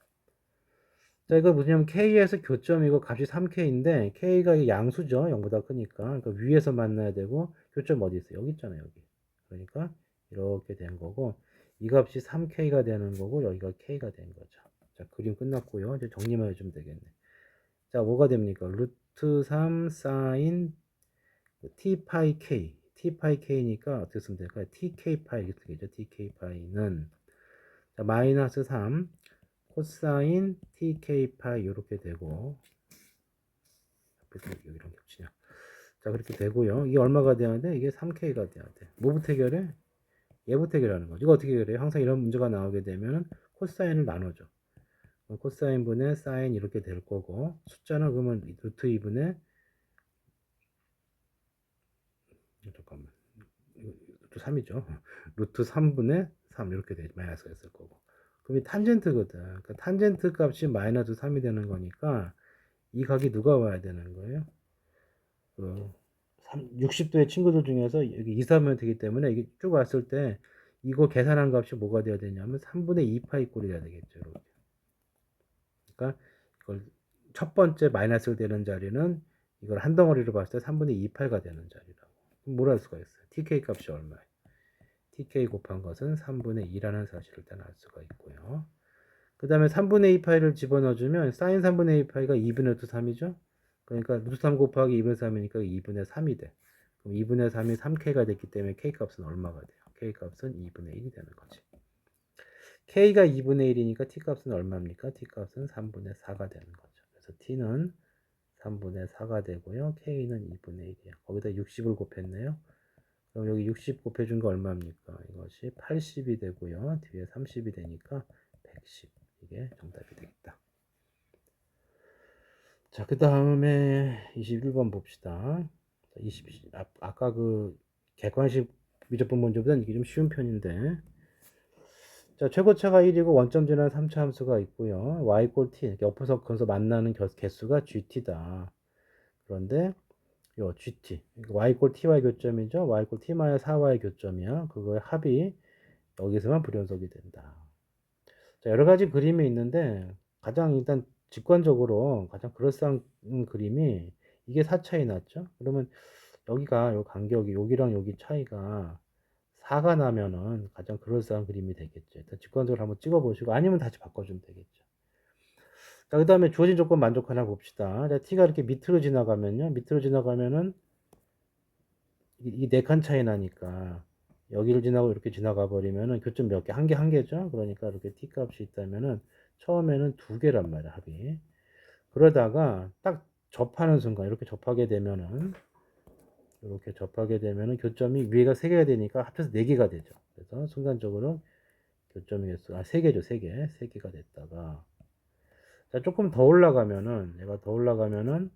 자, 이거 뭐냐면 K에서 교점이고 값이 3K인데 K가 양수죠. 0보다 크니까. 그러니까 위에서 만나야 되고 교점 어디 있어요? 여기 있잖아요. 여기. 그러니까 이렇게 된 거고, 이 값이 3K가 되는 거고 여기가 K가 된 거죠. 자, 그림 끝났고요. 이제 정리만 해주면 되겠네. 자, 뭐가 됩니까? 루트 3 사인 t 파이 k. t 파이 k니까 어떻게 쓰면 될까요? tk 파이 이렇게 되겠죠. tk 파이는 자, 마이너스 3 코사인 tk 파이 이렇게 되고, 여기랑 겹치냐? 자, 그렇게 되고요. 이게 얼마가 돼야 돼? 이게 3k가 돼야 돼. 뭐부터 해결해? 얘부터 해결하는 거죠. 이거 어떻게 해결해요? 항상 이런 문제가 나오게 되면 코사인을 나눠줘. 코사인 분의 사인 이렇게 될 거고, 숫자는 그러면 루트 2분의, 잠깐만, 루트 3이죠. 루트 3분의 3 이렇게 돼, 마이너스가 있을 거고. 그럼 이 탄젠트거든. 그러니까 탄젠트 값이 마이너스 3이 되는 거니까 이 각이 누가 와야 되는 거예요? 그 60도의 친구들 중에서 여기 2, 3면 되기 때문에 이게 쭉 왔을 때 이거 계산한 값이 뭐가 돼야 되냐면 3분의 2파이 꼴이 돼야 되겠죠. 이렇게. 그러니까 이걸 첫 번째 마이너스를 되는 자리는 이걸 한 덩어리로 봤을 때 3분의 2파이가 되는 자리라고. 그럼 뭘 할 수가 있어요? tk 값이 얼마예요? tk 곱한 것은 3분의 2라는 사실을 일단 알 수가 있고요. 그 다음에 3분의 2파이를 집어넣어주면 사인 3분의 2파이가 2분의 루트 3이죠? 그러니까 루트 3 곱하기 2분의 3이니까 2분의 3이 돼. 그럼 2분의 3이 3k가 됐기 때문에 k 값은 얼마가 돼요? k 값은 2분의 1이 되는 거지. k가 2분의 1이니까 t 값은 얼마입니까? t 값은 3분의 4가 되는 거죠. 그래서 t는 3분의 4가 되고요. k는 2분의 1이에요. 거기다 60을 곱했네요. 그럼 여기 60 곱해준 거 얼마입니까? 이것이 80이 되고요. 뒤에 30이 되니까 110. 이게 정답이 되겠다. 자, 그 다음에 21번 봅시다. 20, 아까 그 객관식 미적분 문제보다는 이게 좀 쉬운 편인데. 자, 최고차가 1이고 원점 지나는 3차 함수가 있고요. y 꼴 t 이렇게 엎어서 건서 만나는 개수가 gt다. 그런데 요 gt y 꼴 ty의 교점이죠. y 꼴 t 마이너스 4y 교점이야. 그거의 합이 여기서만 불연속이 된다. 자, 여러 가지 그림이 있는데 가장 일단 직관적으로 가장 그럴싸한 그림이 이게 4차이 났죠. 그러면 여기가 요 간격이 여기랑 여기 차이가 4가 나면은 가장 그럴싸한 그림이 되겠죠. 일단 직관적으로 한번 찍어 보시고 아니면 다시 바꿔주면 되겠죠. 자, 그 다음에 주어진 조건 만족하나 봅시다. 자, t가 이렇게 밑으로 지나가면요. 밑으로 지나가면은 이 네 칸 차이 나니까 여기를 지나고 이렇게 지나가 버리면은 교점 몇 개? 한 개죠. 그러니까 이렇게 t 값이 있다면은 처음에는 두 개란 말이야, 합이. 그러다가 딱 접하는 순간 이렇게 접하게 되면은 교점이 위에가 세 개가 되니까 합쳐서 네 개가 되죠. 그래서 순간적으로 교점의 개수가 세 개죠, 세 개. 세 개가 됐다가 자, 조금 더 올라가면은 얘가 더 올라가면은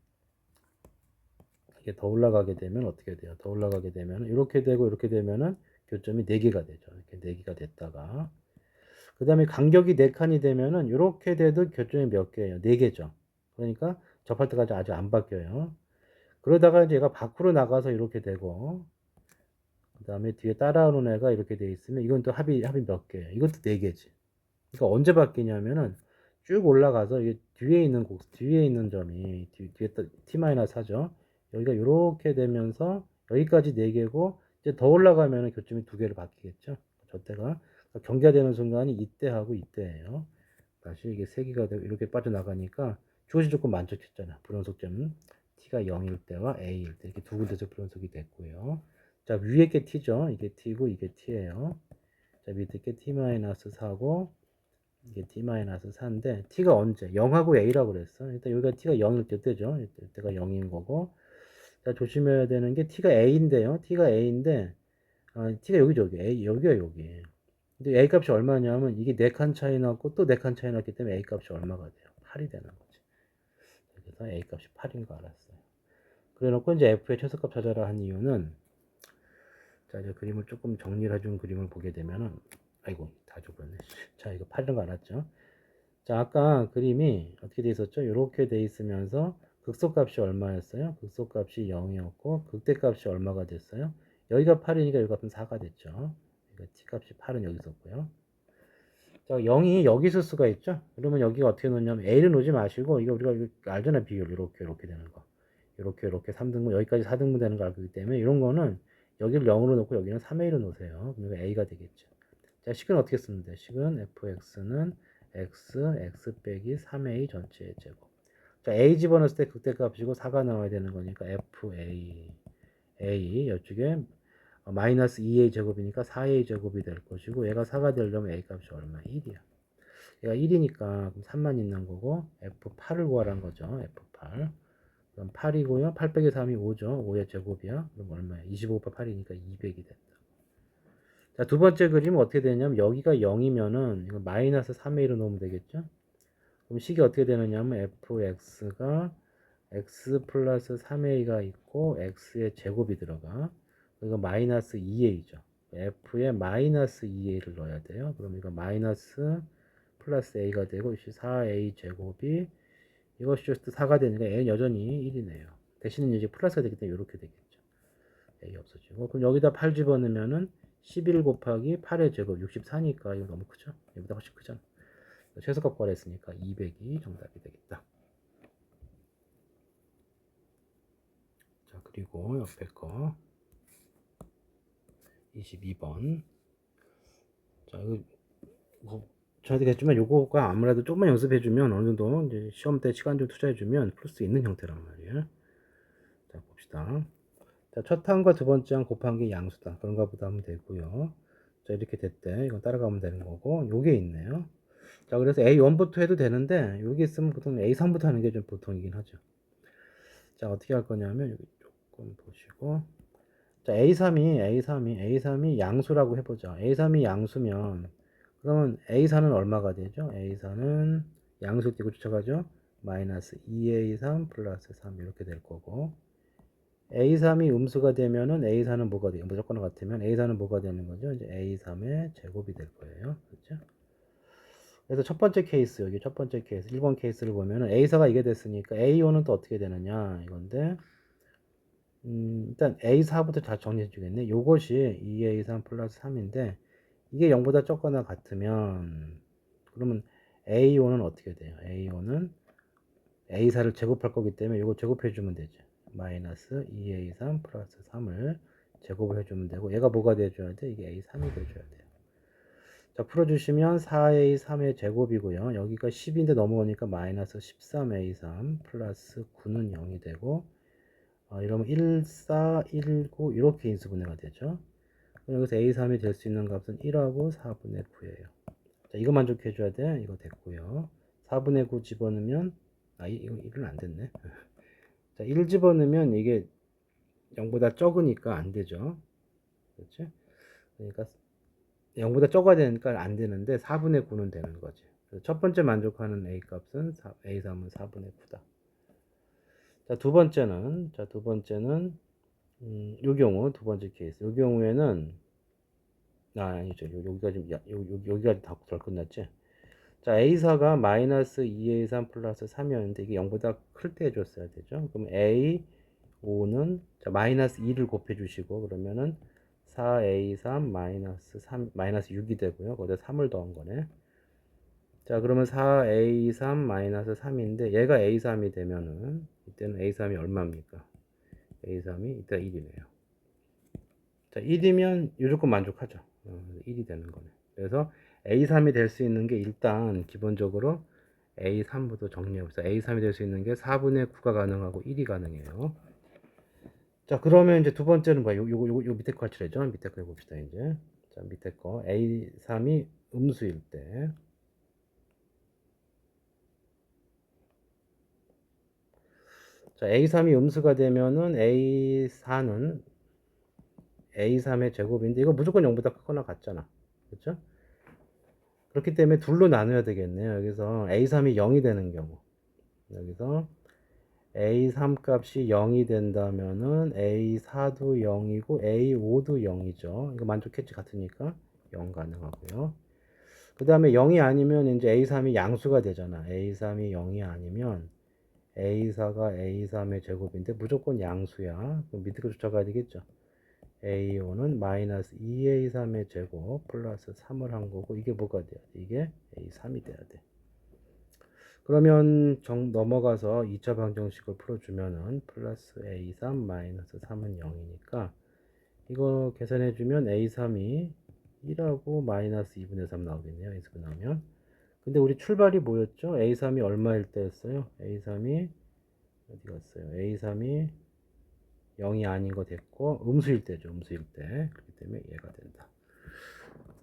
이게 더 올라가게 되면 어떻게 돼요? 더 올라가게 되면 이렇게 되고 이렇게 되면은 교점이 4개가 되죠. 이렇게 4개가 됐다가 그 다음에 간격이 4칸이 되면은 이렇게 돼도 교점이 몇 개예요? 4개죠. 그러니까 접할 때까지 아직 안 바뀌어요. 그러다가 이제 얘가 밖으로 나가서 이렇게 되고 그 다음에 뒤에 따라오는 애가 이렇게 돼 있으면 이건 또 합이 몇 개예요? 이것도 4개지. 그러니까 언제 바뀌냐면은 쭉 올라가서 이게 뒤에 있는 점이 뒤에 t-4죠. 여기가 이렇게 되면서 여기까지 4개고 이제 더 올라가면은 교점이 2개로 바뀌겠죠. 저때가 그러니까 경계가 되는 순간이 이때하고 이때예요. 다시 이게 3개가 되고 이렇게 빠져나가니까 주어진 조건 만족했잖아. 불연속점은 t가 0일 때와 a일 때 이렇게 두 군데서 불연속이 됐고요. 자, 위에 게 t죠. 이게 t고 이게 t예요. 자, 밑에 게 t-4고 이게 t-4인데 t가 언제? 0하고 a라고 그랬어. 일단 여기가 t가 0일 때 때죠. 이때가 0인 거고. 자, 조심해야 되는 게 t가 a인데요. t가 a인데 t가 여기죠. 여기가 여기. 근데 a 값이 얼마냐면 이게 4칸 차이 났고 또 4칸 차이 났기 때문에 a 값이 얼마가 돼요? 8이 되는 거지. 그래서 a 값이 8인 거 알았어요. 그래 놓고 이제 f의 최소값 찾아라 한 이유는 자, 이제 그림을 조금 정리를 해준 그림을 보게 되면은 아이고 다 줘버렸네. 자, 이거 8이라는 거 알았죠? 자, 아까 그림이 어떻게 돼 있었죠? 이렇게 돼 있으면서 극소값이 얼마였어요? 극소값이 0이었고 극대값이 얼마가 됐어요? 여기가 8이니까 여기 값은 4가 됐죠. 그러니까 t값이 8은 여기 있었고요. 자, 0이 여기 있을 수가 있죠? 그러면 여기가 어떻게 놓냐면 a를 놓지 마시고 이거 우리가 알잖아, 비율 이렇게 되는 거. 이렇게 3등분 여기까지 4등분 되는 거 알기 때문에 이런 거는 여기를 0으로 놓고 여기는 3의 1로 놓으세요. 그러면 a가 되겠죠. 자, 식은 어떻게 쓰면 돼? 식은 fx는 x 빼기 3a 전체의 제곱. 자, a 집어넣었을 때 극대값이고 4가 나와야 되는 거니까 a 이쪽에 마이너스 2a 제곱이니까 4a 제곱이 될 것이고 얘가 4가 되려면 a 값이 얼마? 1이야. 얘가 1이니까 3만 있는 거고 f8을 구하라는 거죠. f8. 그럼 8이고요. 8 빼기 3이 5죠. 5의 제곱이야. 그럼 얼마야? 25 곱하기 8이니까 200이 된다. 자, 두 번째 그림은 어떻게 되냐면 여기가 0이면은 이거 마이너스 3의 1로 놓으면 되겠죠? 그럼 식이 어떻게 되느냐면 fx가 x 플러스 3a가 있고 x의 제곱이 들어가. 이거 마이너스 2a죠. f에 마이너스 2a를 넣어야 돼요. 그럼 이거 마이너스 플러스 a가 되고 4a 제곱이 이것이 4가 되니까 a는 여전히 1이네요. 대신에 이제 플러스가 되기 때문에 이렇게 되겠죠. a 없어지고 그럼 여기다 8 집어넣으면은 11 곱하기 8의 제곱 64니까 이거 너무 크죠? 여기보다 훨씬 크잖아. 최소값 구하랬으니까 200이 정답이 되겠다. 자, 그리고 옆에 거 22번. 자, 이거 뭐 저한테 했지만 요거가 아무래도 조금만 연습해주면 어느 정도 이제 시험 때 시간 좀 투자해주면 풀 수 있는 형태란 말이에요. 자, 봅시다. 자, 첫 항과 두 번째 항 곱한 게 양수다. 그런가 보다 하면 되고요. 자, 이렇게 됐대. 이건 따라가면 되는 거고, 요게 있네요. 자, 그래서 A1부터 해도 되는데, 여기 있으면 보통 A3부터 하는 게 좀 보통이긴 하죠. 자, 어떻게 할 거냐면, 여기 조금 보시고, 자, A3이 양수라고 해보자. A3이 양수면, 그러면 A4는 얼마가 되죠? A4는 양수 띄고 쫓아가죠? 마이너스 2A3 플러스 3 이렇게 될 거고, A3이 음수가 되면은 A4는 뭐가 돼요? 무조건 같으면 A4는 뭐가 되는 거죠? 이제 A3의 제곱이 될 거예요. 그렇죠? 그래서 첫 번째 케이스, 여기 첫 번째 케이스, 1번 케이스를 보면은 A4가 이게 됐으니까 A5는 또 어떻게 되느냐, 이건데, 일단 A4부터 다 정리해 주겠네. 요것이 2A3 플러스 3인데, 이게 0보다 적거나 같으면, 그러면 A5는 어떻게 돼요? A5는 A4를 제곱할 거기 때문에 이거 제곱해 주면 되죠. 마이너스 2A3 플러스 3을 제곱을 해주면 되고, 얘가 뭐가 돼줘야 돼? 이게 A3이 돼줘야 돼요. 자, 풀어주시면 4A3의 제곱이고요. 여기가 10인데 넘어오니까 마이너스 13A3 플러스 9는 0이 되고, 이러면 1, 4, 1, 9 이렇게 인수분해가 되죠. 여기서 A3이 될 수 있는 값은 1하고 4분의 9예요. 자, 이거 만족해줘야 돼. 이거 됐고요. 4분의 9 집어넣으면, 이거 1은 안 됐네. 자, 1 집어넣으면 이게 0보다 적으니까 안 되죠. 그렇지? 그러니까 0보다 적어야 되니까 안 되는데 4분의 9는 되는 거지. 그래서 첫 번째 만족하는 A 값은 A3은 4분의 9다. 자, 두 번째는 요 경우 두 번째 케이스. 요 경우에는 아니죠. 여기가 좀 여기가 덜 끝났지. 자, A4가 마이너스 2A3 플러스 3이었는데 이게 0보다 클 때 해줬어야 되죠. 그럼 A5는 자, 마이너스 2를 곱해 주시고 그러면은 4A3 마이너스 3 마이너스 6이 되고요. 거기다 3을 더한 거네. 자, 그러면 4A3 마이너스 3인데 얘가 A3이 되면은 이때는 A3이 얼마입니까? A3이 이따 1이네요. 자, 1이면 무조건 만족하죠. 1이 되는 거네. 그래서 A3이 될 수 있는 게 일단 기본적으로 A3부터 정리해봅시다. A3이 될 수 있는 게 4분의 9가 가능하고 1이 가능해요. 자, 그러면 이제 두 번째는 뭐야? 요 밑에 거 할치래죠? 밑에 거 해봅시다, 이제. 자, 밑에 거. A3이 음수일 때. 자, A3이 음수가 되면은 A4는 A3의 제곱인데, 이거 무조건 0보다 크거나 같잖아. 그렇죠? 그렇기 때문에 둘로 나눠야 되겠네요. 여기서 A3이 0이 되는 경우. 여기서 A3 값이 0이 된다면은 A4도 0이고 A5도 0이죠. 이거 만족했지 같으니까 0 가능하고요. 그 다음에 0이 아니면 이제 A3이 양수가 되잖아. A3이 0이 아니면 A4가 A3의 제곱인데 무조건 양수야. 그럼 밑에 거 쫓아가야 되겠죠. A5는 마이너스 2A3의 제곱 플러스 3을 한 거고 이게 뭐가 돼야 돼? 이게 A3이 돼야 돼. 그러면 넘어가서 2차 방정식을 풀어주면은 플러스 A3 마이너스 3은 0이니까 이거 계산해주면 A3이 1하고 마이너스 2분의 3 나오겠네요. 인수분 나오면. 근데 우리 출발이 뭐였죠? A3이 얼마일 때였어요? A3이 어디 갔어요? A3이 0이 아닌 거 됐고 음수일 때죠. 음수일 때. 그렇기 때문에 얘가 된다.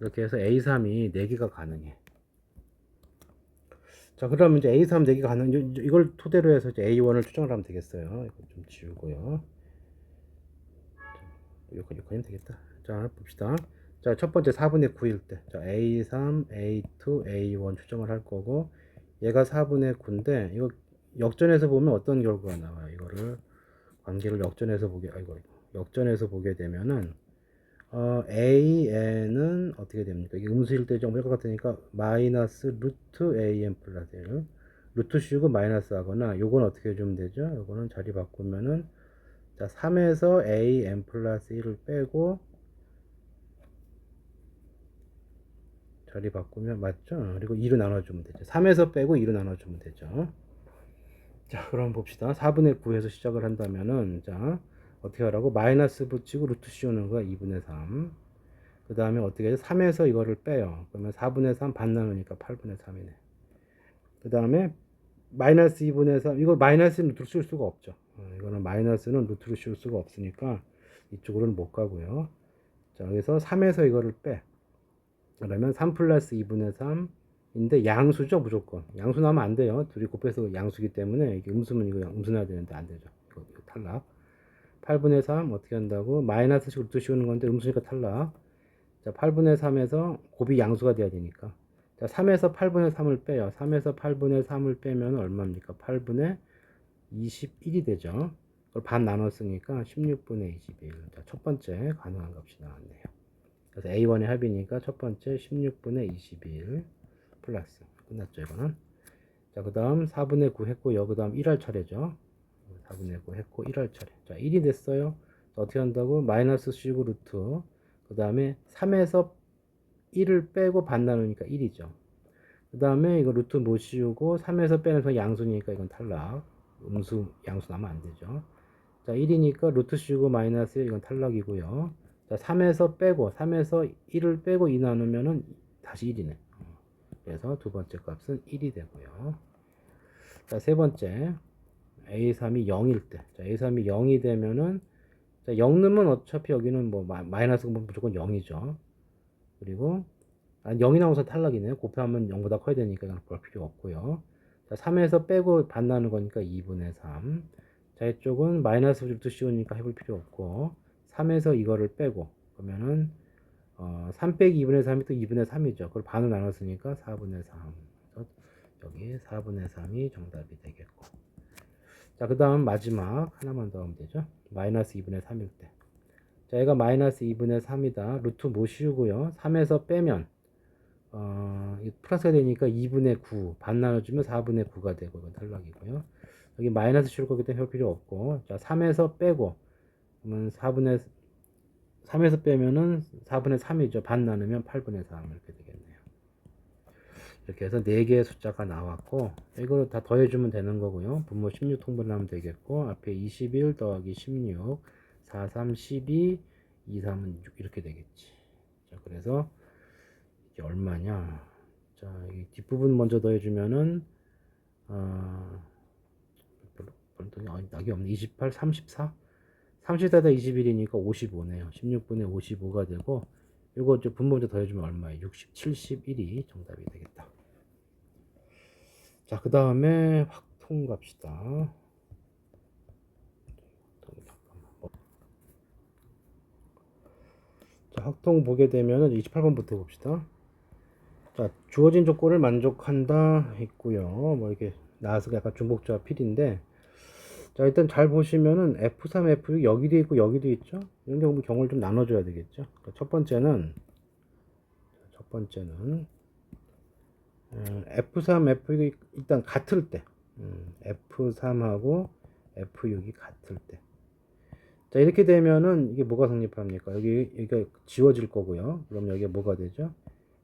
이렇게 해서 A3이 4개가 가능해. 자, 그러면 이제 A3 4개가 가능, 이걸 토대로 해서 이제 A1을 추정을 하면 되겠어요. 이거 좀 지우고요. 여기까지는 되겠다. 자, 봅시다. 자, 첫 번째 4분의 9일 때. 자, A3, A2, A1 추정을 할 거고, 얘가 4분의 9인데, 이거 역전해서 보면 어떤 결과가 나와요? 이거를, 관계를 역전해서 보게 되면은, AN은 어떻게 됩니까? 이게 음수일 때 정말 것 같으니까, 마이너스 루트 AN 플러스 1. 루트 씌우고 마이너스 하거나, 요건 어떻게 해주면 되죠? 요거는 자리 바꾸면은, 자, 3에서 AN 플러스 1을 빼고, 자리 바꾸면 맞죠? 그리고 2로 나눠주면 되죠. 3에서 빼고 2로 나눠주면 되죠. 자, 그럼 봅시다. 4분의 9에서 시작을 한다면은, 자, 어떻게 하라고? 마이너스 붙이고 루트 씌우는 거야. 2분의 3. 그 다음에 어떻게 해서 3에서 이거를 빼요. 그러면 4분의 3 반 나누니까 8분의 3이네. 그 다음에 마이너스 2분의 3. 이거 마이너스는 루트를 씌울 수가 없죠. 이거는 마이너스는 루트를 씌울 수가 없으니까 이쪽으로는 못 가고요. 자, 여기서 3에서 이거를 빼. 그러면 3 플러스 2분의 3인데 양수죠, 무조건. 양수 나오면 안 돼요. 둘이 곱해서 양수기 때문에 이게 음수면 이거 음수나야 되는데 안 되죠. 이거 탈락. 8분의 3 어떻게 한다고? 마이너스식 루트 씌우는 건데 음수니까 탈락. 자, 8분의 3에서 곱이 양수가 돼야 되니까. 자, 3에서 8분의 3을 빼요. 3에서 8분의 3을 빼면 얼마입니까? 8분의 21이 되죠. 그걸 반 나눴으니까 16분의 21. 자, 첫 번째 가능한 값이 나왔네요. 그래서 A1의 합이니까 첫 번째 16분의 21 플러스. 끝났죠, 이거는. 자, 그 다음 4분의 9 했고요. 그 다음 1할 차례죠. 4분의 9 했고 1할 차례. 자, 1이 됐어요. 자, 어떻게 한다고? 마이너스 씌우고 루트. 그 다음에 3에서 1을 빼고 반 나누니까 1이죠. 그 다음에 이거 루트 못 씌우고 3에서 빼면서 양수니까 이건 탈락. 음수 양수 나면 안 되죠. 자, 1이니까 루트 씌우고 마이너스 1 이건 탈락이고요. 자, 3에서 1을 빼고 2 나누면은 다시 1이네. 그래서 두 번째 값은 1이 되고요. 자, 세 번째 A3이 0일 때. 자, A3이 0이 되면은 자, 0 넣으면 어차피 여기는 뭐 마이너스가 무조건 0이죠. 그리고 0이 나오서 탈락이네요. 곱하면 0보다 커야 되니까 이건 볼 필요 없고요. 자, 3에서 빼고 반 나누는 거니까 2분의 3. 자, 이쪽은 마이너스 루트 씌우니까 해볼 필요 없고 3에서 이거를 빼고 그러면은 3 빼기 2분의 3이 또 2분의 3이죠. 그걸 반으로 나눴으니까 4분의 3. 그래서 여기 4분의 3이 정답이 되겠고. 자, 그 다음 마지막 하나만 더 하면 되죠. 마이너스 2분의 3일 때. 자, 얘가 마이너스 2분의 3이다. 루트 못 씌우고요. 3에서 빼면 플러스가 되니까 2분의 9 반 나눠주면 4분의 9가 되고 이건 탈락이고요. 여기 마이너스 씌울 거기 때문에 할 필요 없고 자 3에서 빼고 그러면 3에서 빼면은 4분의 3이죠. 반 나누면 8분의 3 이렇게 되겠네요. 이렇게 해서 4개의 숫자가 나왔고 이거를 다 더해주면 되는 거고요. 분모 16 통분하면 되겠고 앞에 21 더하기 16 4, 3, 12 2, 3은 6 이렇게 되겠지. 자, 그래서 이게 얼마냐? 자, 이 뒷부분 먼저 더해주면은 낙이 없네. 28, 34? 30에다 21이니까 55네요. 16분의 55가 되고 이거 이제 분모 먼저 더해주면 얼마예요? 60, 71이 정답이 되겠다. 자, 그 다음에 확통 갑시다. 자, 확통 보게 되면은 28번부터 봅시다. 자, 주어진 조건을 만족한다 했고요. 뭐 이게 나와서 약간 중복조합 필인데, 자, 일단 잘 보시면은 F3, F6 여기도 있고 여기도 있죠. 이런 경우를 좀 나눠줘야 되겠죠. 그러니까 첫 번째는 F3, F6이 일단 같을 때, F3하고 F6이 같을 때. 자, 이렇게 되면은 이게 뭐가 성립합니까? 여기가 지워질 거고요. 그럼 여기가 뭐가 되죠?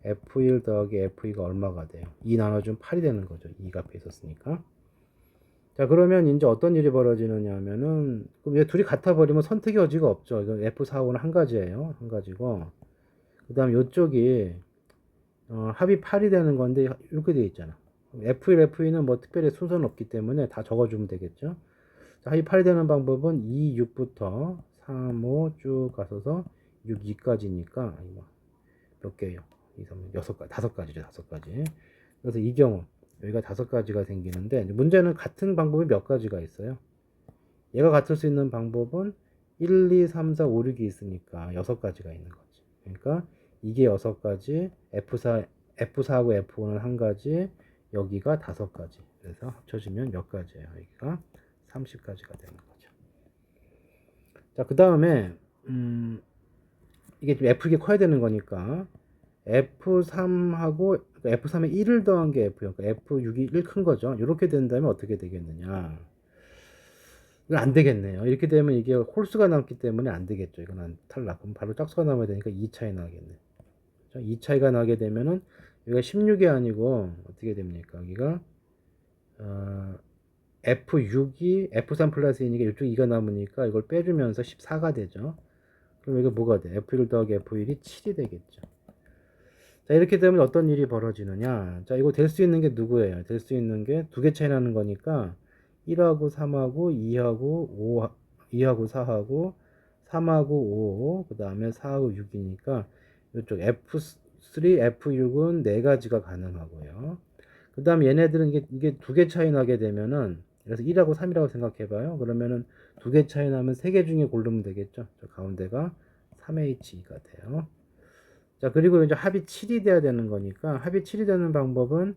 F1 더하기 F2가 얼마가 돼요? 2 나눠주면 8이 되는 거죠. 2가 앞에 있었으니까. 자, 그러면 이제 어떤 일이 벌어지느냐 하면은, 그럼 얘 둘이 같아 버리면 선택의 여지가 없죠. 이건 F4하고는 한 가지예요. 한 가지고. 그 다음 요쪽이, 합이 8이 되는 건데, 이렇게 돼 있잖아. F1, F2는 뭐 특별히 순서는 없기 때문에 다 적어주면 되겠죠. 자, 합이 8이 되는 방법은 2, 6부터 3, 5 쭉 가서서 6, 2까지니까, 몇 개예요? 2, 3, 6가지, 5가지죠, 5가지. 그래서 이 경우, 여기가 5가지가 생기는데, 문제는 같은 방법이 몇 가지가 있어요. 얘가 같을 수 있는 방법은 1, 2, 3, 4, 5, 6이 있으니까 6가지가 있는 거지. 그러니까 이게 6가지, F4하고 F5는 한 가지, 여기가 5가지. 그래서 합쳐지면 몇 가지예요? 여기가 30가지가 되는 거죠. 자, 그 다음에, 이게 좀 F6이 커야 되는 거니까, F3하고, F3에 1을 더한 게 F요. 그러니까 F6이 1 큰 거죠. 이렇게 된다면 어떻게 되겠느냐. 이건 안 되겠네요. 이렇게 되면 이게 홀수가 남기 때문에 안 되겠죠. 이건 탈락. 그럼 바로 짝수가 남아야 되니까 2 차이 나겠네. 2 차이가 나게 되면은 여기가 16이 아니고 어떻게 됩니까? 여기가 F6이 F3 플러스 2니까 이쪽 2가 남으니까 이걸 빼주면서 14가 되죠. 그럼 이게 뭐가 돼? F1 더하기 F1이 7이 되겠죠. 자, 이렇게 되면 어떤 일이 벌어지느냐. 자, 이거 될 수 있는 게 누구예요? 될 수 있는 게 두 개 차이 나는 거니까 1하고 3하고 2하고 5, 2하고 4하고 3하고 5, 그 다음에 4하고 6이니까 이쪽 F3, F6은 네 가지가 가능하고요. 그 다음에 얘네들은 이게 두 개 차이 나게 되면은, 그래서 1하고 3이라고 생각해봐요. 그러면은 두 개 차이 나면 세 개 중에 고르면 되겠죠. 저 가운데가 3H2가 돼요. 자, 그리고 이제 합이 7이 돼야 되는 거니까 합이 7이 되는 방법은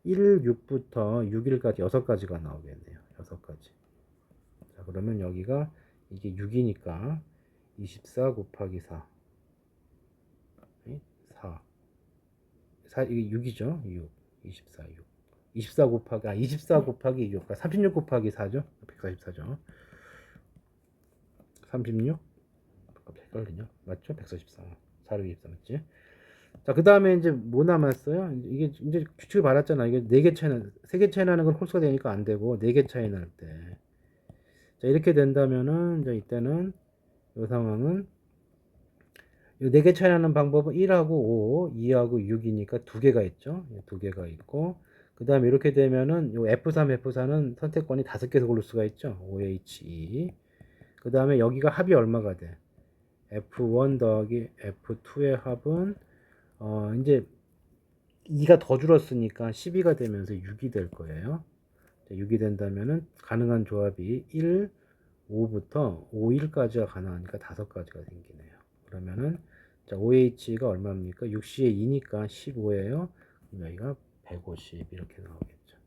1, 6부터 6일까지 6가지가 나오겠네요. 6가지. 자, 그러면 여기가 이게 6이니까 24 곱하기 4. 4. 이게 6이죠. 6. 24, 6. 24 곱하기 6. 그러니까 36 곱하기 4죠. 144죠. 36? 헷갈리냐? 맞죠? 144. 424 맞지? 자, 그 다음에 이제 뭐 남았어요? 이게 이제 규칙을 받았잖아. 이게 4개 차이 세 개 차이 나는 건 홀수가 되니까 안 되고, 4개 차이 날 때. 자, 이렇게 된다면은, 이제 이때는, 이 상황은, 이 4개 차이 나는 방법은 1하고 5, 2하고 6이니까 2개가 있죠. 2개가 있고, 그 다음에 이렇게 되면은, 요 F3, F4는 선택권이 5개에서 고를 수가 있죠. OHE. 그 다음에 여기가 합이 얼마가 돼? F1 더하기 F2의 합은, 이제 2가 더 줄었으니까 12가 되면서 6이 될 거예요. 6이 된다면은 가능한 조합이 1, 5부터 5, 1까지가 가능하니까 5가지가 생기네요. 그러면은 자, OH가 얼마입니까? 6C에 2니까 15예요. 그럼 여기가 150 이렇게 나오겠죠.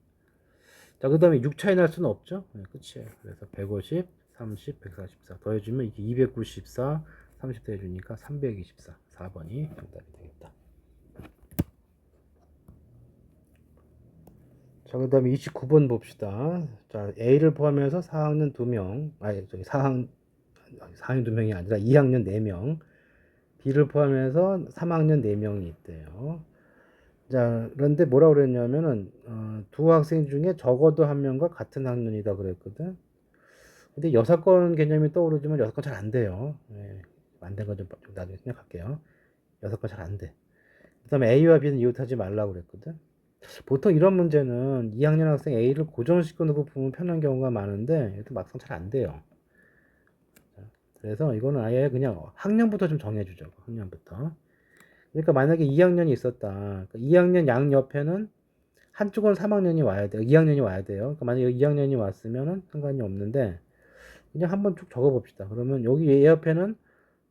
자, 그 다음에 6 차이 날 수는 없죠. 네, 끝이에요. 그래서 150, 30, 144 더해주면 이게 294, 30 더해주니까 324. 4번이 정답이 되겠다. 자, 그 다음에 29번 봅시다. 자, A를 포함해서 4학년 2명, 아니, 저기 4학년 2명이 아니라 2학년 4명, B를 포함해서 3학년 4명이 있대요. 자, 그런데 뭐라 그랬냐면은, 두 학생 중에 적어도 한 명과 같은 학년이다 그랬거든. 근데 여사건 개념이 떠오르지만 여사건 잘 안 돼요. 예, 안 된 건 좀 나중에 생각할게요. 여사건 잘 안 돼. 그 다음에 A와 B는 이웃하지 말라고 그랬거든. 보통 이런 문제는 2학년 학생 A를 고정시켜 놓고 보면 편한 경우가 많은데 이것도 막상 잘 안 돼요. 그래서 이거는 아예 그냥 학년부터 좀 정해주죠. 학년부터. 그러니까 만약에 2학년이 있었다. 2학년 양 옆에는 한쪽은 3학년이 와야 돼요. 2학년이 와야 돼요. 그러니까 만약에 2학년이 왔으면은 상관이 없는데 그냥 한번 쭉 적어봅시다. 그러면 여기 얘 옆에는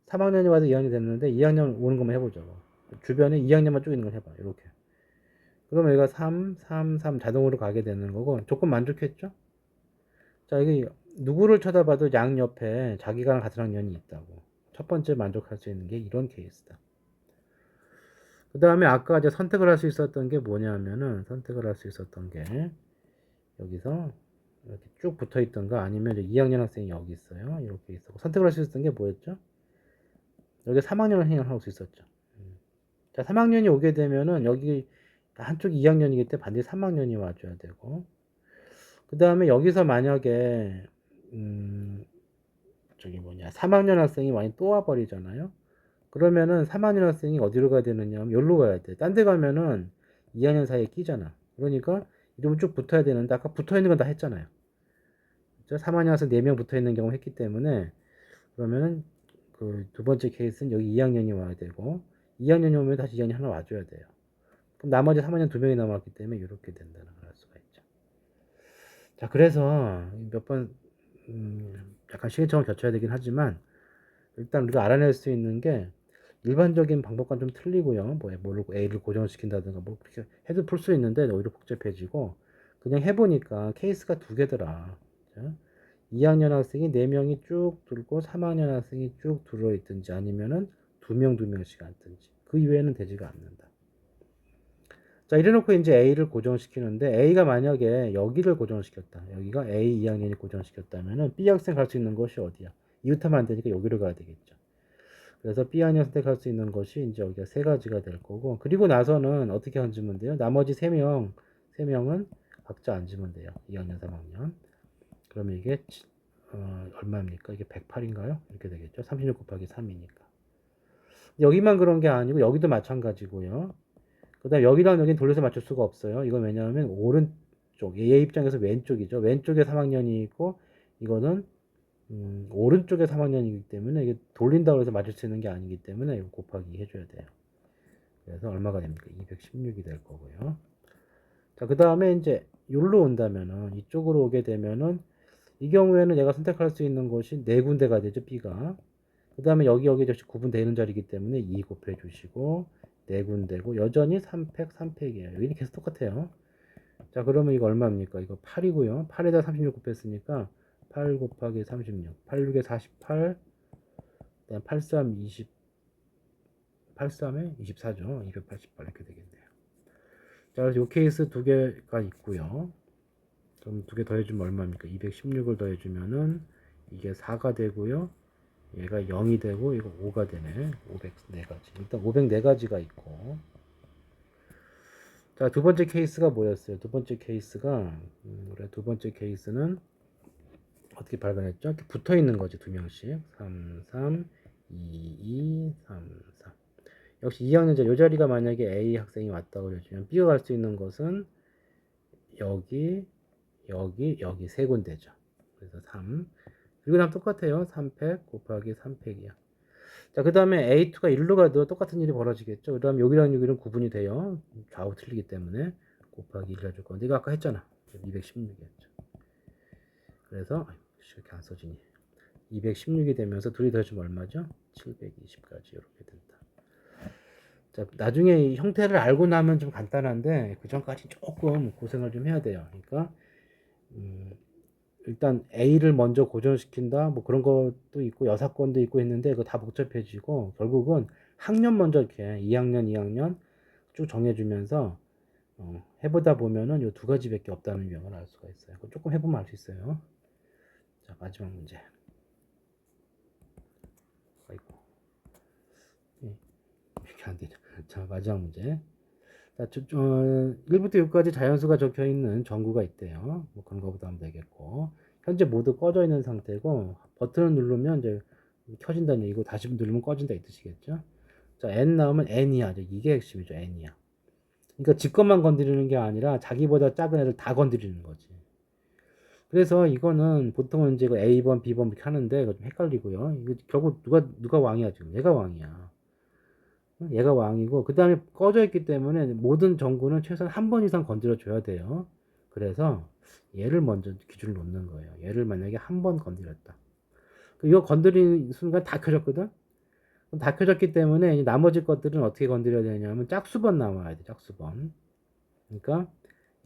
3학년이 와도 2학년이 됐는데 2학년 오는 것만 해보죠. 주변에 2학년만 쭉 있는 걸 해봐. 이렇게. 그러면 얘가 3, 3, 3 자동으로 가게 되는 거고 조건 만족했죠? 자, 이게 누구를 쳐다봐도 양 옆에 자기가 같은 학년이 있다고. 첫 번째 만족할 수 있는 게 이런 케이스다. 그 다음에 아까 이제 선택을 할 수 있었던 게 뭐냐면은 선택을 할 수 있었던 게 여기서 이렇게 쭉 붙어 있던가 아니면 이제 2학년 학생이 여기 있어요. 이렇게 있었고 선택을 할 수 있었던 게 뭐였죠? 여기 3학년을 생각할 수 있었죠. 자, 3학년이 오게 되면은 여기 한쪽 2학년이기 때문에 반드시 3학년이 와줘야 되고 그 다음에 여기서 만약에 저기 뭐냐 3학년 학생이 많이 또 와버리잖아요. 그러면은 3학년 학생이 어디로 가야 되느냐 하면 여기로 가야 돼. 딴 데 가면은 2학년 사이에 끼잖아. 그러니까 이러면 쭉 붙어야 되는데 아까 붙어있는 건 다 했잖아요. 그렇죠? 3학년 학생 4명 붙어있는 경우 했기 때문에 그러면은 그 두 번째 케이스는 여기 2학년이 와야 되고 2학년이 오면 다시 2학년이 하나 와줘야 돼요. 그럼 나머지 3학년 2명이 남았기 때문에 이렇게 된다는 걸 알 수가 있죠. 자, 그래서 몇 번 약간 시계점을 겹쳐야 되긴 하지만 일단 우리가 알아낼 수 있는 게 일반적인 방법과는 좀 틀리고요. 뭐 A를 고정시킨다든가 뭐 그렇게 해도 풀 수 있는데 오히려 복잡해지고 그냥 해보니까 케이스가 두 개더라. 2학년 학생이 4명이 쭉 들고 3학년 학생이 쭉 들어있든지 아니면은 2명 2명씩 앉든지 그 이외에는 되지가 않는다. 자, 이래놓고 이제 A를 고정시키는데 A가 만약에 여기를 고정시켰다. 여기가 A 2학년이 고정시켰다면은 B 학생 갈 수 있는 것이 어디야? 이웃하면 안 되니까 여기로 가야 되겠죠. 그래서 B학년 선택할 수 있는 것이 이제 여기가 세 가지가 될 거고 그리고 나서는 어떻게 앉으면 돼요? 나머지 3명은 각자 앉으면 돼요. 2학년, 3학년. 그러면 이게 얼마입니까? 이게 108인가요? 이렇게 되겠죠. 36 곱하기 3이니까. 여기만 그런 게 아니고 여기도 마찬가지고요. 그 다음에 여기랑 여기는 돌려서 맞출 수가 없어요. 이건 왜냐하면 오른쪽, 얘 입장에서 왼쪽이죠. 왼쪽에 3학년이 있고 이거는 오른쪽에 3학년이기 때문에 이게 돌린다고 해서 맞을 수 있는 게 아니기 때문에 이거 곱하기 해줘야 돼요. 그래서 얼마가 됩니까? 216이 될 거고요. 자, 그 다음에 이제 여기로 온다면은 이쪽으로 오게 되면은 이 경우에는 얘가 선택할 수 있는 곳이 네 군데가 되죠. B가. 그 다음에 여기 역시 구분되는 자리이기 때문에 2 곱해 주시고 네 군데고 여전히 3팩 3팩이에요. 여기는 계속 똑같아요. 자, 그러면 이거 얼마입니까? 이거 8이고요. 8에다 36 곱했으니까 8 곱하기 36. 8, 6에 48. 그다음 8, 3, 20. 8, 3에 24죠. 288 이렇게 되겠네요. 자, 그래서 이 케이스 두 개가 있고요. 그럼 두 개 더해주면 얼마입니까? 216을 더해주면은 이게 4가 되고요. 얘가 0이 되고 이거 5가 되네. 504가지. 일단 504가지가 있고. 자, 두 번째 케이스가 뭐였어요? 두 번째 케이스가 그래 두 번째 케이스는 어떻게 발견했죠? 이렇게 붙어 있는 거지, 두 명씩. 3, 3, 2, 2, 3, 3. 역시 2학년제 요 자리가 만약에 A 학생이 왔다고 그러면 B가 갈 수 있는 것은 여기, 여기 세 군데죠. 그래서 3. 그리고 다음 똑같아요. 3팩 곱하기 3팩이야. 자, 그 다음에 A2가 1로 가도 똑같은 일이 벌어지겠죠. 그 다음에 여기랑 여기는 구분이 돼요. 좌우 틀리기 때문에 곱하기 1 해줄 건데, 이거 아까 했잖아. 216이었죠. 그래서, 이렇게 안 써지니. 216이 되면서 둘이 더해주면 얼마죠? 720까지 이렇게 된다. 자, 나중에 이 형태를 알고 나면 좀 간단한데, 그 전까지 조금 고생을 좀 해야 돼요. 그러니까, 일단 A를 먼저 고정시킨다 뭐 그런 것도 있고 여사건도 있고 했는데 그거 다 복잡해지고 결국은 학년 먼저 이렇게 2학년 쭉 정해주면서 해보다 보면은 요 두 가지밖에 없다는 유형을 알 수가 있어요. 그거 조금 해보면 알 수 있어요. 자, 마지막 문제. 아이고, 이렇게 안 되죠. 자, 마지막 문제. 자, 1부터 6까지 자연수가 적혀 있는 전구가 있대요. 뭐 그런 거보다 하면 되겠고. 현재 모두 꺼져 있는 상태고, 버튼을 누르면 이제 켜진다는 얘기고, 다시 누르면 꺼진다 이 뜻이겠죠. 자, N 나오면 N이야. 이게 핵심이죠. N이야. 그러니까 지 것만 건드리는 게 아니라 자기보다 작은 애들 다 건드리는 거지. 그래서 이거는 보통은 이제 A번, B번 이렇게 하는데, 이거 좀 헷갈리고요. 이거 결국 누가 왕이야, 지금? 얘가 왕이야. 얘가 왕이고 그 다음에 꺼져 있기 때문에 모든 전구는 최소한 한 번 이상 건드려 줘야 돼요. 그래서 얘를 먼저 기준을 놓는 거예요. 얘를 만약에 한 번 건드렸다. 이거 건드리는 순간 다 켜졌거든. 그럼 다 켜졌기 때문에 나머지 것들은 어떻게 건드려야 되냐면 짝수번 나와야 돼. 짝수번. 그러니까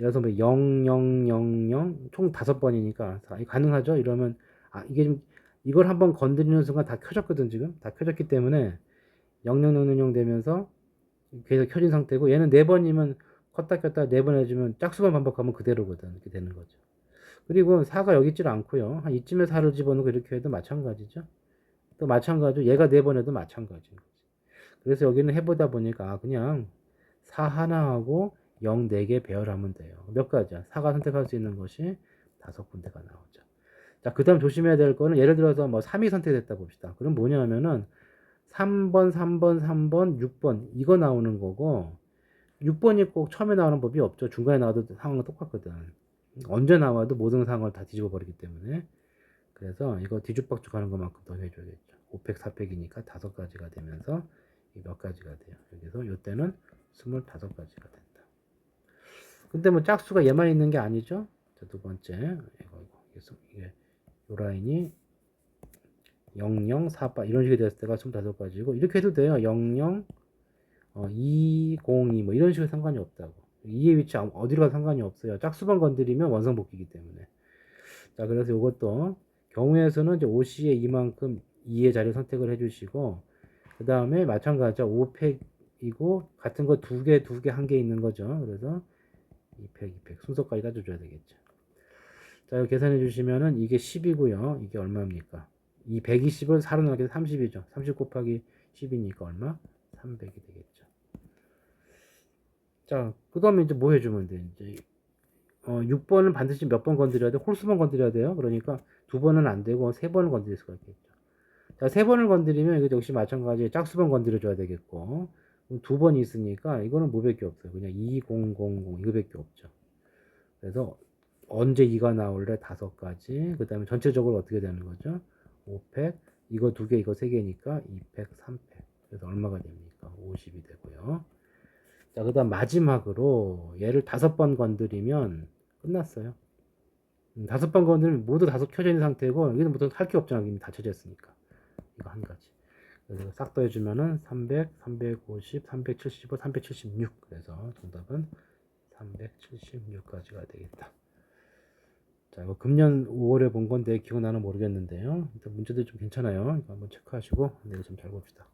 예를 들어서 뭐 0, 0, 0, 0, 총 5번이니까 가능하죠? 이러면 이게 좀 이걸 한번 건드리는 순간 다 켜졌거든. 지금 다 켜졌기 때문에 0, 0, 0, 0, 0 되면서 계속 켜진 상태고 얘는 4번이면 껐다 켰다 4번 해주면 짝수만 반복하면 그대로거든. 이렇게 되는 거죠. 그리고 4가 여기 있질 않고요. 한 이쯤에 4를 집어넣고 이렇게 해도 마찬가지죠. 또 마찬가지로 얘가 4번 해도 마찬가지인 거지. 그래서 여기는 해보다 보니까 그냥 4 하나하고 0 4개 배열하면 돼요. 몇 가지야? 4가 선택할 수 있는 것이 5군데가 나오죠. 자, 그 다음 조심해야 될 거는 예를 들어서 뭐 3이 선택됐다 봅시다. 그럼 뭐냐면은 3번, 3번, 3번, 6번 이거 나오는 거고 6번이 꼭 처음에 나오는 법이 없죠. 중간에 나와도 상황은 똑같거든. 언제 나와도 모든 상황을 다 뒤집어 버리기 때문에 그래서 이거 뒤죽박죽 하는 것만큼 더 해줘야겠죠. 5팩, 4팩이니까 5가지가 되면서 몇 가지가 돼요. 여기서 이때는 25가지가 된다. 근데 뭐 짝수가 얘만 있는 게 아니죠. 자, 두 번째 이게 요 라인이 00, 48 이런 식이 됐을 때가 25가지고 이렇게 해도 돼요. 00, 202 뭐 이런 식으로 상관이 없다고. 2의 위치 어디로 가도 상관이 없어요. 짝수만 건드리면 원성복귀이기 때문에. 자, 그래서 이것도 경우에서는 이제 OC에 이만큼 2의 자리 선택을 해주시고 그 다음에 마찬가지죠. 5팩이고 같은 거 두 개, 한 개 있는 거죠. 그래서 2팩, 2팩 순서까지 따져줘야 되겠죠. 자, 이거 계산해 주시면은 이게 10이고요. 이게 얼마입니까? 이 120을 4로 나누게 30이죠. 30 곱하기 10이니까 얼마? 300이 되겠죠. 자, 그 다음에 이제 뭐 해주면 돼? 이제 6번은 반드시 몇 번 건드려야 돼? 홀수번 건드려야 돼요. 그러니까 2번은 안 되고 3번을 건드릴 수가 있겠죠. 자, 3번을 건드리면 이거 역시 마찬가지 짝수번 건드려줘야 되겠고, 2번이 있으니까 이거는 뭐밖에 없어요. 그냥 2000 이거밖에 없죠. 그래서 언제 2가 나올래? 5가지. 그 다음에 전체적으로 어떻게 되는 거죠? 5팩, 이거 2개, 이거 3개니까 2팩, 3팩. 그래서 얼마가 됩니까? 50이 되고요. 자, 그 다음 마지막으로 얘를 5번 건드리면 끝났어요. 5번 건드리면 모두 5 켜져 있는 상태고, 여기는 모두 할 게 없잖아. 이미 다 켜져 있으니까. 이거 한 가지. 그래서 싹 더해주면은 300, 350, 375, 376. 그래서 정답은 376까지가 되겠다. 자, 이거 금년 5월에 본 건데 기억나나 모르겠는데요. 일단 문제도 좀 괜찮아요. 이거 한번 체크하시고 내일 좀 잘 봅시다.